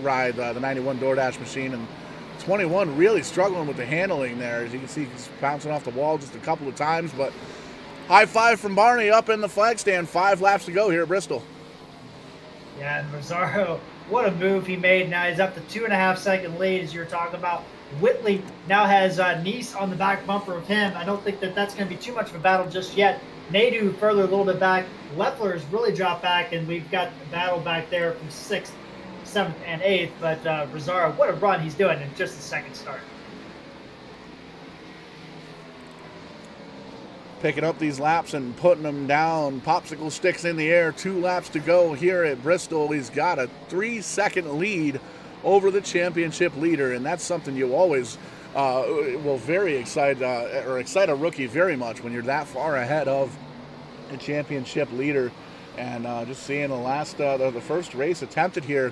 ride, the 91 DoorDash machine. And 21 really struggling with the handling there. As you can see, he's bouncing off the wall just a couple of times. But high five from Barney up in the flag stand. 5 laps to go here at Bristol. Yeah, and Rosario, what a move he made. Now he's up to 2.5-second lead, as you were talking about. Whitley now has Neese on the back bumper of him. I don't think that's going to be too much of a battle just yet. Nadeau further a little bit back. Leffler has really dropped back, and we've got a battle back there from 6th, 7th, and 8th. But Rosario, what a run he's doing in just the second start. Picking up these laps and putting them down. Popsicle sticks in the air. 2 laps to go here at Bristol. He's got a 3-second lead over the championship leader, and that's something you always will very excite a rookie very much when you're that far ahead of a championship leader. And just seeing the first race attempted here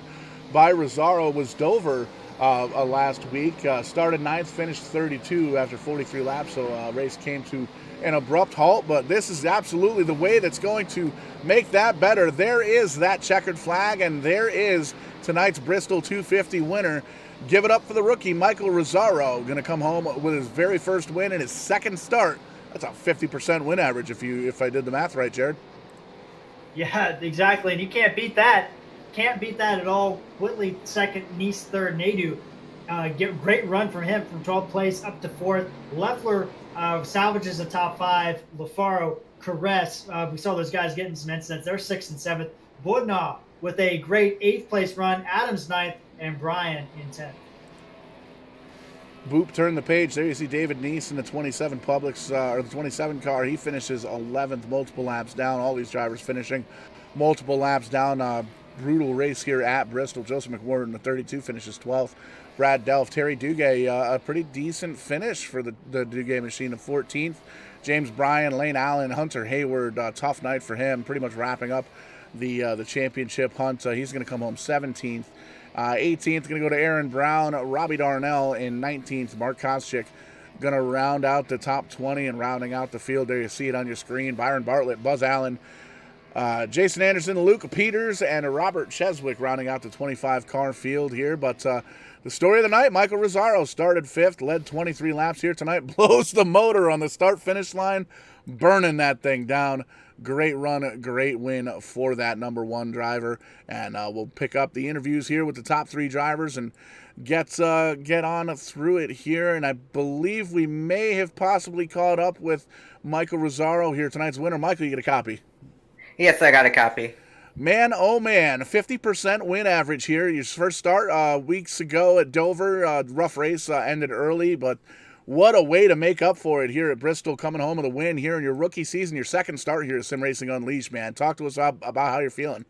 by Rosario was Dover last week. Started 9th, finished 32 after 43 laps, so race came to an abrupt halt, but this is absolutely the way that's going to make that better. There is that checkered flag, and there is tonight's Bristol 250 winner. Give it up for the rookie, Michael Rosario, going to come home with his very first win in his second start. That's a 50% win average if I did the math right, Jared. Yeah, exactly, and you can't beat that. Can't beat that at all. Whitley second, Neese third, Nadeau. Great run from him from 12th place up to 4th. Leffler salvages the top 5. Lafaro, Caress. We saw those guys getting some incidents. They're 6th and 7th. Bodnaw with a great 8th place run. Adams 9th, and Bryan in 10th. Boop turned the page. There you see David Neese in the 27 the 27 car. He finishes 11th, multiple laps down. All these drivers finishing multiple laps down. Brutal race here at Bristol. Joseph McWhorter in the 32 finishes 12th. Brad Delph, Terry Duguay, a pretty decent finish for the Duguay machine of 14th. James Bryan, Lane Allen, Hunter Hayward, tough night for him. Pretty much wrapping up the championship hunt. He's going to come home 17th. 18th going to go to Aaron Brown. Robbie Darnell in 19th. Mark Koscheck going to round out the top 20 and rounding out the field. There you see it on your screen. Byron Bartlett, Buzz Allen, Jason Anderson, Luke Peters, and Robert Cheswick rounding out the 25-car field here. But the story of the night, Michael Rosario started 5th, led 23 laps here tonight, blows the motor on the start-finish line, burning that thing down. Great run, great win for that number 1 driver. And we'll pick up the interviews here with the top 3 drivers and get on through it here. And I believe we may have possibly caught up with Michael Rosario here, tonight's winner. Michael, you get a copy? Yes, I got a copy. Man, oh man, 50% win average here. Your first start weeks ago at Dover, rough race, ended early, but what a way to make up for it here at Bristol, coming home with a win here in your rookie season, your second start here at Sim Racing Unleashed, man. Talk to us about how you're feeling.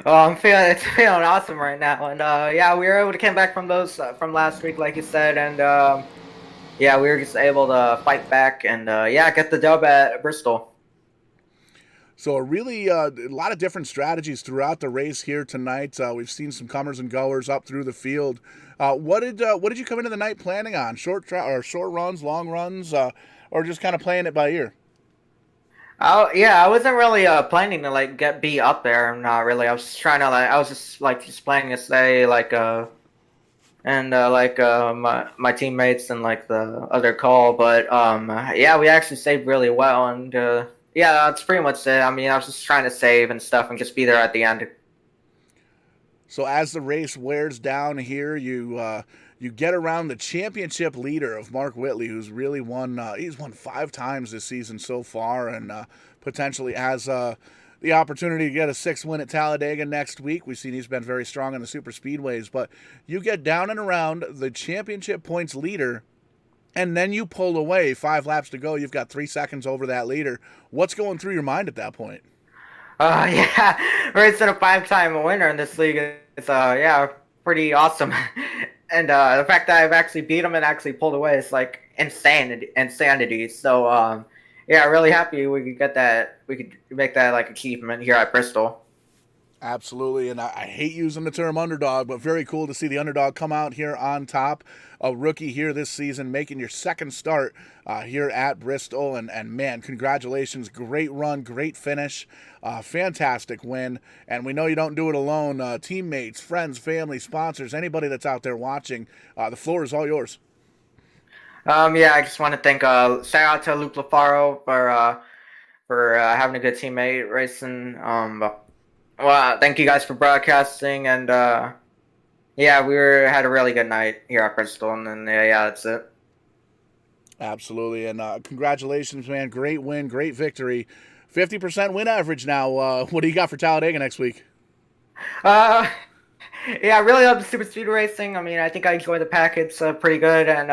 Oh, it's feeling awesome right now, and yeah, we were able to come back from those from last week, like you said, and yeah, we were just able to fight back and yeah, get the dub at Bristol. So a lot of different strategies throughout the race here tonight. We've seen some comers and goers up through the field. What did you come into the night planning on? Short runs, long runs, or just kind of playing it by ear? Oh yeah, I wasn't really planning to like be up there. Not really. I was just trying to I was just planning to stay and my teammates and like the other call. But yeah, we actually saved really well, and yeah, that's pretty much it. I mean, I was just trying to save and stuff and just be there at the end. So as the race wears down here, you get around the championship leader of Mark Whitley, who's really won. He's won 5 times this season so far, and potentially has the opportunity to get a 6th win at Talladega next week. We've seen he's been very strong in the super speedways, but you get down and around the championship points leader, and then you pull away 5 laps to go. You've got 3 seconds over that leader. What's going through your mind at that point? Yeah, racing a 5-time winner in this league is yeah, pretty awesome. And the fact that I've actually beat him and actually pulled away is like insanity. So yeah, really happy we could get that. We could make that like achievement here at Bristol. Absolutely, and I hate using the term underdog, but very cool to see the underdog come out here on top. A rookie here this season, making your second start here at Bristol, and man, congratulations. Great run, great finish, fantastic win, and we know you don't do it alone. Teammates, friends, family, sponsors, anybody that's out there watching, the floor is all yours. Yeah, I just want to thank shout out to Luke LaFaro for having a good teammate racing. Well, thank you guys for broadcasting, and yeah, had a really good night here at Bristol, and then yeah, that's it. Absolutely, and congratulations, man! Great win, great victory. 50% win average now. What do you got for Talladega next week? Uh, yeah, I really love the super speed racing. I mean, I think I enjoy the package pretty good, and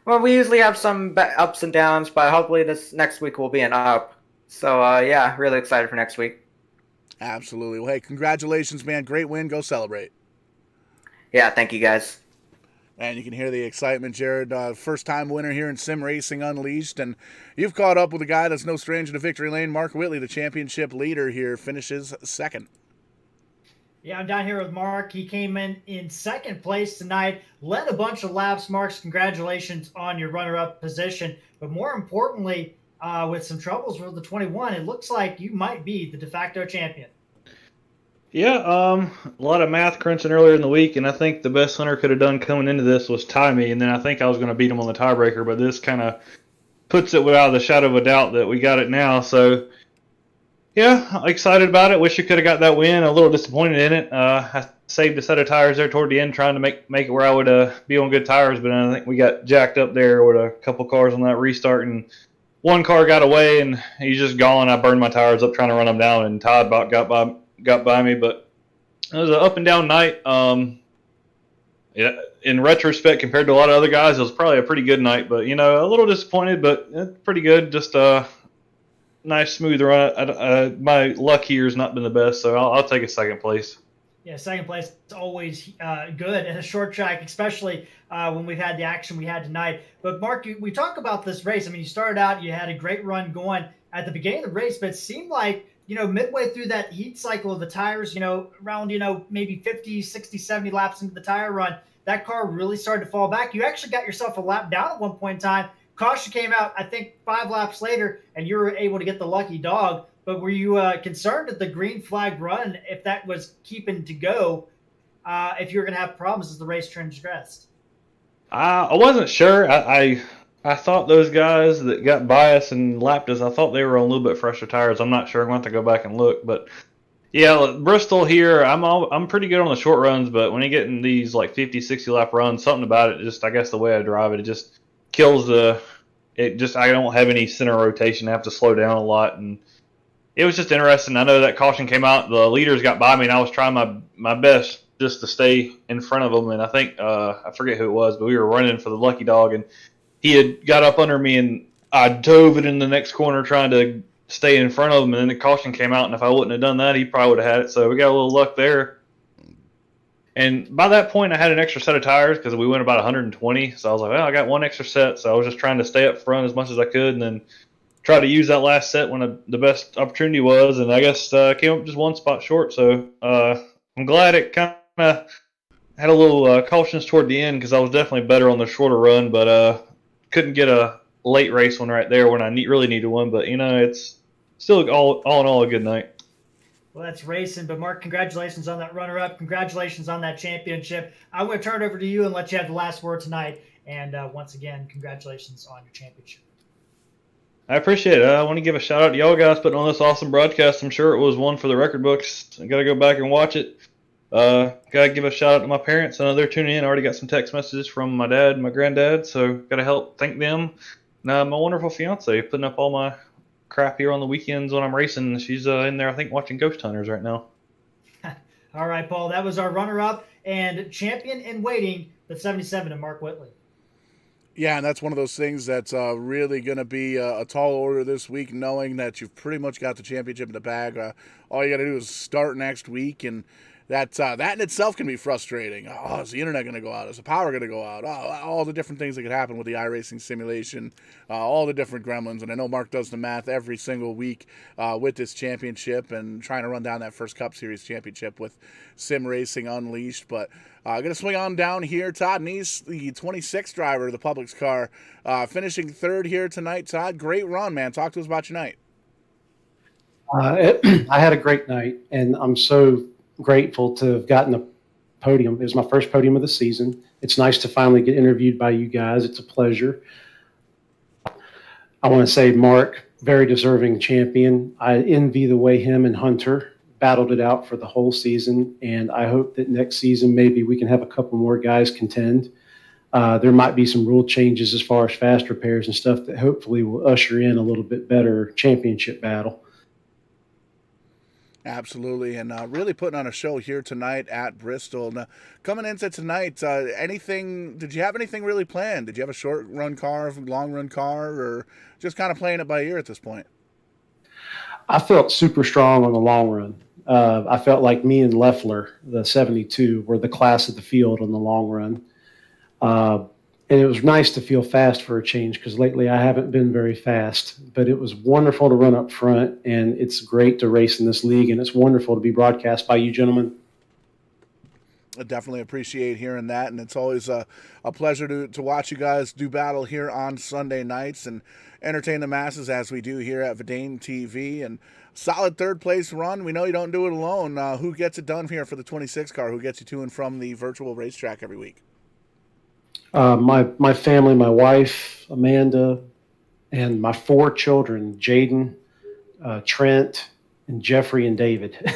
well, we usually have some ups and downs, but hopefully this next week will be an up. So yeah, really excited for next week. Absolutely. Well, hey, congratulations, man. Great win. Go celebrate. Yeah, thank you, guys. And you can hear the excitement, Jared. First-time winner here in Sim Racing Unleashed. And you've caught up with a guy that's no stranger to victory lane. Mark Whitley, the championship leader here, finishes second. Yeah, I'm down here with Mark. He came in second place tonight, led a bunch of laps. Mark's congratulations on your runner-up position. But more importantly, with some troubles with the 21, it looks like you might be the de facto champion. Yeah, a lot of math crunching earlier in the week, and I think the best Hunter could have done coming into this was tie me, and then I think I was going to beat him on the tiebreaker, but this kind of puts it without the shadow of a doubt that we got it now. So, yeah, excited about it. Wish I could have got that win. A little disappointed in it. I saved a set of tires there toward the end, trying to make it where I would be on good tires, but I think we got jacked up there with a couple cars on that restart, and one car got away, and he's just gone. I burned my tires up trying to run them down, and Todd about got by me. But it was an up and down night. Yeah, in retrospect, compared to a lot of other guys, it was probably a pretty good night. But a little disappointed, but pretty good. Just a nice smooth run. My luck here has not been the best, so I'll take a second place. Yeah, second place is always good in a short track, especially when we've had the action we had tonight. But Mark, we talk about this race. I mean, you started out, you had a great run going at the beginning of the race, but it seemed like, midway through that heat cycle of the tires, around, maybe 50, 60, 70 laps into the tire run, that car really started to fall back. You actually got yourself a lap down at one point in time. Caution came out, I think, 5 laps later, and you were able to get the lucky dog. But were you concerned at the green flag run, if that was keeping to go, if you were going to have problems as the race transgressed? I wasn't sure. I thought those guys that got biased and lapped us, I thought they were on a little bit fresher tires. I'm not sure. I'm going to have to go back and look. But, yeah, Bristol here, I'm pretty good on the short runs, but when you get in these, 50, 60-lap runs, something about it, just I guess the way I drive it, it just kills I don't have any center rotation. I have to slow down a lot, and it was just interesting. I know that caution came out. The leaders got by me, and I was trying my best just to stay in front of them. And I think I forget who it was, but we were running for the lucky dog, and he had got up under me, and I dove it in the next corner trying to stay in front of him. And then the caution came out, and if I wouldn't have done that, he probably would have had it. So we got a little luck there. And by that point, I had an extra set of tires because we went about 120. So I was like, well, I got one extra set. So I was just trying to stay up front as much as I could, and then try to use that last set when the best opportunity was. And I guess came up just one spot short. So I'm glad it kind of had a little cautious toward the end because I was definitely better on the shorter run, but couldn't get a late race one right there when I really needed one. But, it's still all in all a good night. Well, that's racing. But, Mark, congratulations on that runner-up. Congratulations on that championship. I'm going to turn it over to you and let you have the last word tonight. And once again, congratulations on your championship. I appreciate it. I want to give a shout-out to y'all guys putting on this awesome broadcast. I'm sure it was one for the record books. I got to go back and watch it. Got to give a shout-out to my parents. I know they're tuning in. I already got some text messages from my dad and my granddad, so got to help thank them. And my wonderful fiance putting up all my crap here on the weekends when I'm racing. She's in there, I think, watching Ghost Hunters right now. All right, Paul. That was our runner-up and champion in waiting, the 77 of Mark Whitley. Yeah, and that's one of those things that's really going to be a tall order this week, knowing that you've pretty much got the championship in the bag. All you got to do is start next week, and that in itself can be frustrating. Oh, is the internet going to go out? Is the power going to go out? Oh, all the different things that could happen with the iRacing simulation, all the different gremlins. And I know Mark does the math every single week with this championship and trying to run down that first Cup Series championship with SimRacing Unleashed. But I'm going to swing on down here. Todd Neese, the 26th driver of the Publix car, finishing third here tonight. Todd, great run, man. Talk to us about your night. I had a great night, and I'm so grateful to have gotten a podium. It was my first podium of the season. It's nice to finally get interviewed by you guys. It's a pleasure. I want to say Mark, very deserving champion. I envy the way him and Hunter battled it out for the whole season, and I hope that next season maybe we can have a couple more guys contend. There might be some rule changes as far as fast repairs and stuff that hopefully will usher in a little bit better championship battle. Absolutely, and really putting on a show here tonight at Bristol. Now, coming into tonight, did you have anything really planned? Did you have a short run car, long run car, or just kind of playing it by ear at this point? I felt super strong on the long run. I felt like me and Leffler, the 72, were the class of the field on the long run. And it was nice to feel fast for a change because lately I haven't been very fast. But it was wonderful to run up front, and it's great to race in this league, and it's wonderful to be broadcast by you gentlemen. I definitely appreciate hearing that, and it's always a pleasure to watch you guys do battle here on Sunday nights and entertain the masses as we do here at Verdane TV. And solid third place run. We know you don't do it alone. Who gets it done here for the 26 car? Who gets you to and from the virtual racetrack every week? My family, my wife, Amanda, and my 4 children, Jaden, Trent, and Jeffrey and David.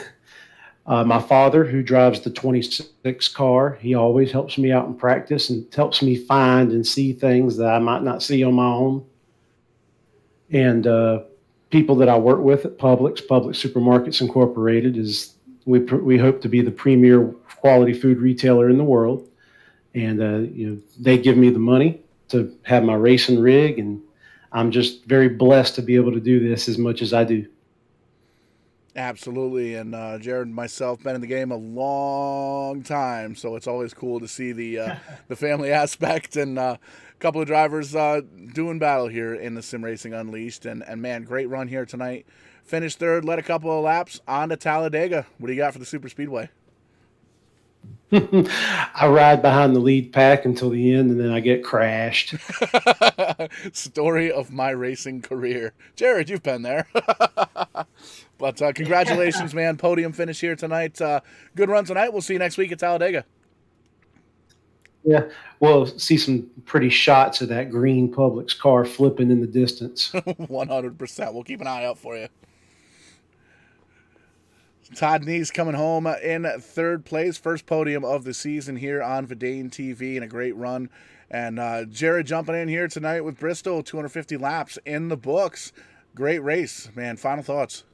My father, who drives the 26 car, he always helps me out in practice and helps me find and see things that I might not see on my own. And people that I work with at Publix Supermarkets Incorporated, we hope to be the premier quality food retailer in the world. And they give me the money to have my racing rig, and I'm just very blessed to be able to do this as much as I do. Absolutely, and Jared and myself been in the game a long time, so it's always cool to see the family aspect and a couple of drivers doing battle here in the SimRacing Unleashed. And man, great run here tonight. Finished third, led a couple of laps on to Talladega. What do you got for the Super Speedway? I ride behind the lead pack until the end, and then I get crashed. Story of my racing career. Jared, you've been there. But congratulations, man. Podium finish here tonight. Good run tonight. We'll see you next week at Talladega. Yeah, we'll see some pretty shots of that green Publix car flipping in the distance. 100%. We'll keep an eye out for you. Todd Neese coming home in third place, first podium of the season here on Verdane TV, and a great run. And Jared jumping in here tonight with Bristol, 250 laps in the books. Great race, man. Final thoughts?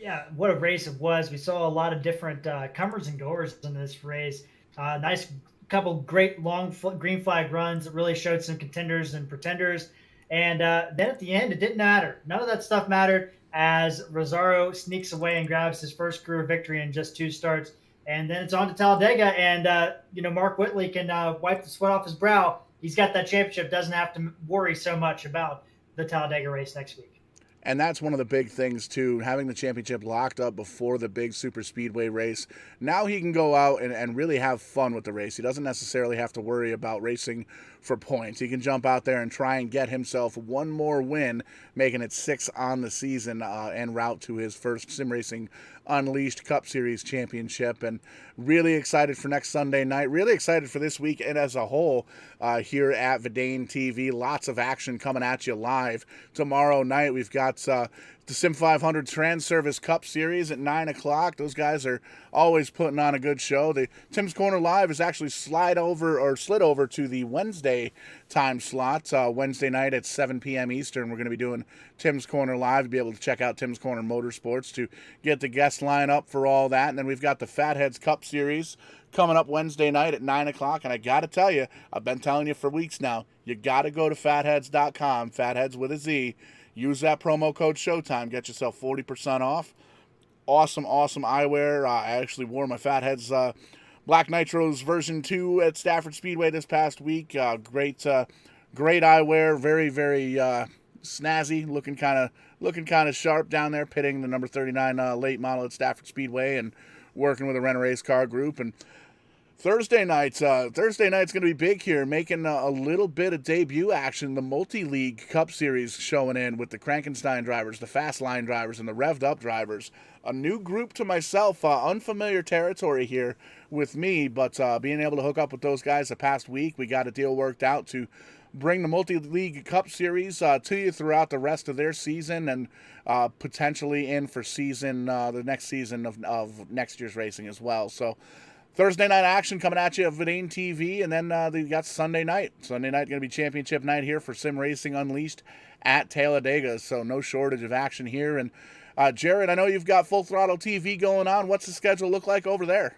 Yeah, what a race it was. We saw a lot of different comers and goers in this race. Nice couple great long green flag runs that really showed some contenders and pretenders. And then at the end, it didn't matter. None of that stuff mattered as Rosario sneaks away and grabs his first career victory in just 2 starts. And then it's on to Talladega, and Mark Whitley can wipe the sweat off his brow. He's got that championship, doesn't have to worry so much about the Talladega race next week. And that's one of the big things, too, having the championship locked up before the big super speedway race. Now he can go out and really have fun with the race. He doesn't necessarily have to worry about racing for points. He can jump out there and try and get himself one more win, making it 6 on the season en route to his first SimRacing Unleashed Cup Series championship. And really excited for next Sunday night. Really excited for this week and as a whole here at Verdane TV. Lots of action coming at you live. Tomorrow night we've got the Sim 500 Trans Service Cup Series at 9 o'clock. Those guys are always putting on a good show. The Tim's Corner Live is actually slid over to the Wednesday time slot. Wednesday night at 7 p.m. Eastern, we're going to be doing Tim's Corner Live. Be able to check out Tim's Corner Motorsports to get the guest line up for all that. And then we've got the Fatheads Cup Series coming up Wednesday night at 9 o'clock. And I got to tell you, I've been telling you for weeks now, you got to go to fatheads.com, fatheads with a Z. Use that promo code Showtime. Get yourself 40% off. Awesome eyewear. I actually wore my Fatheads Black Nitros version 2 at Stafford Speedway this past week. Great eyewear. Very snazzy. Looking kind of sharp down there, pitting the number 39 late model at Stafford Speedway and working with a Renner Race Car Group. And Thursday night's going to be big here, making a little bit of debut action. The Multi-League Cup Series showing in with the Krankenstein drivers, the Fast Line drivers, and the Revved Up drivers. A new group to myself, unfamiliar territory here with me, but being able to hook up with those guys the past week, we got a deal worked out to bring the Multi-League Cup Series to you throughout the rest of their season and potentially in for the next season of next year's racing as well. So Thursday night action coming at you at Verdane TV, and then you got Sunday night. Sunday night going to be championship night here for Sim Racing Unleashed at Talladega, so no shortage of action here. And Jared, I know you've got Full Throttle TV going on. What's the schedule look like over there?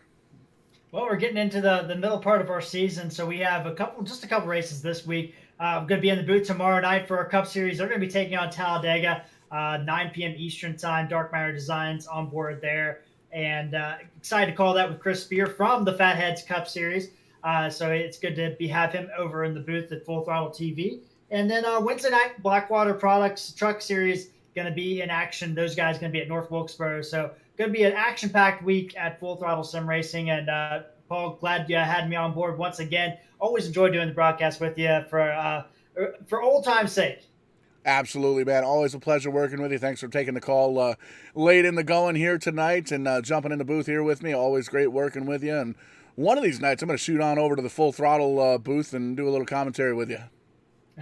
Well, we're getting into the middle part of our season, so we have just a couple races this week. I'm going to be in the booth tomorrow night for our Cup Series. They're going to be taking on Talladega, 9 p.m. Eastern time. Dark Matter Designs on board there. And excited to call that with Chris Spear from the Fatheads Cup Series. So it's good to have him over in the booth at Full Throttle TV. And then Wednesday night, Blackwater Products Truck Series going to be in action. Those guys going to be at North Wilkesboro. So going to be an action-packed week at Full Throttle Sim Racing. And Paul, glad you had me on board once again. Always enjoy doing the broadcast with you for old time's sake. Absolutely, man. Always a pleasure working with you. Thanks for taking the call late in the going here tonight and jumping in the booth here with me. Always great working with you. And one of these nights, I'm going to shoot on over to the Full Throttle booth and do a little commentary with you.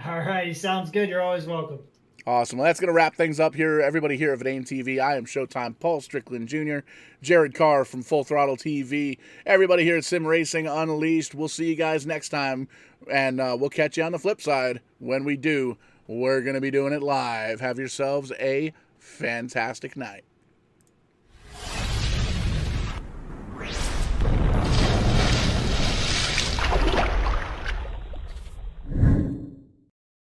All right. Sounds good. You're always welcome. Awesome. Well, that's going to wrap things up here. Everybody here at Verdane TV. I am Showtime Paul Strickland Jr., Jared Carr from Full Throttle TV. Everybody here at Sim Racing Unleashed. We'll see you guys next time, and we'll catch you on the flip side. When we do, we're going to be doing it live. Have yourselves a fantastic night.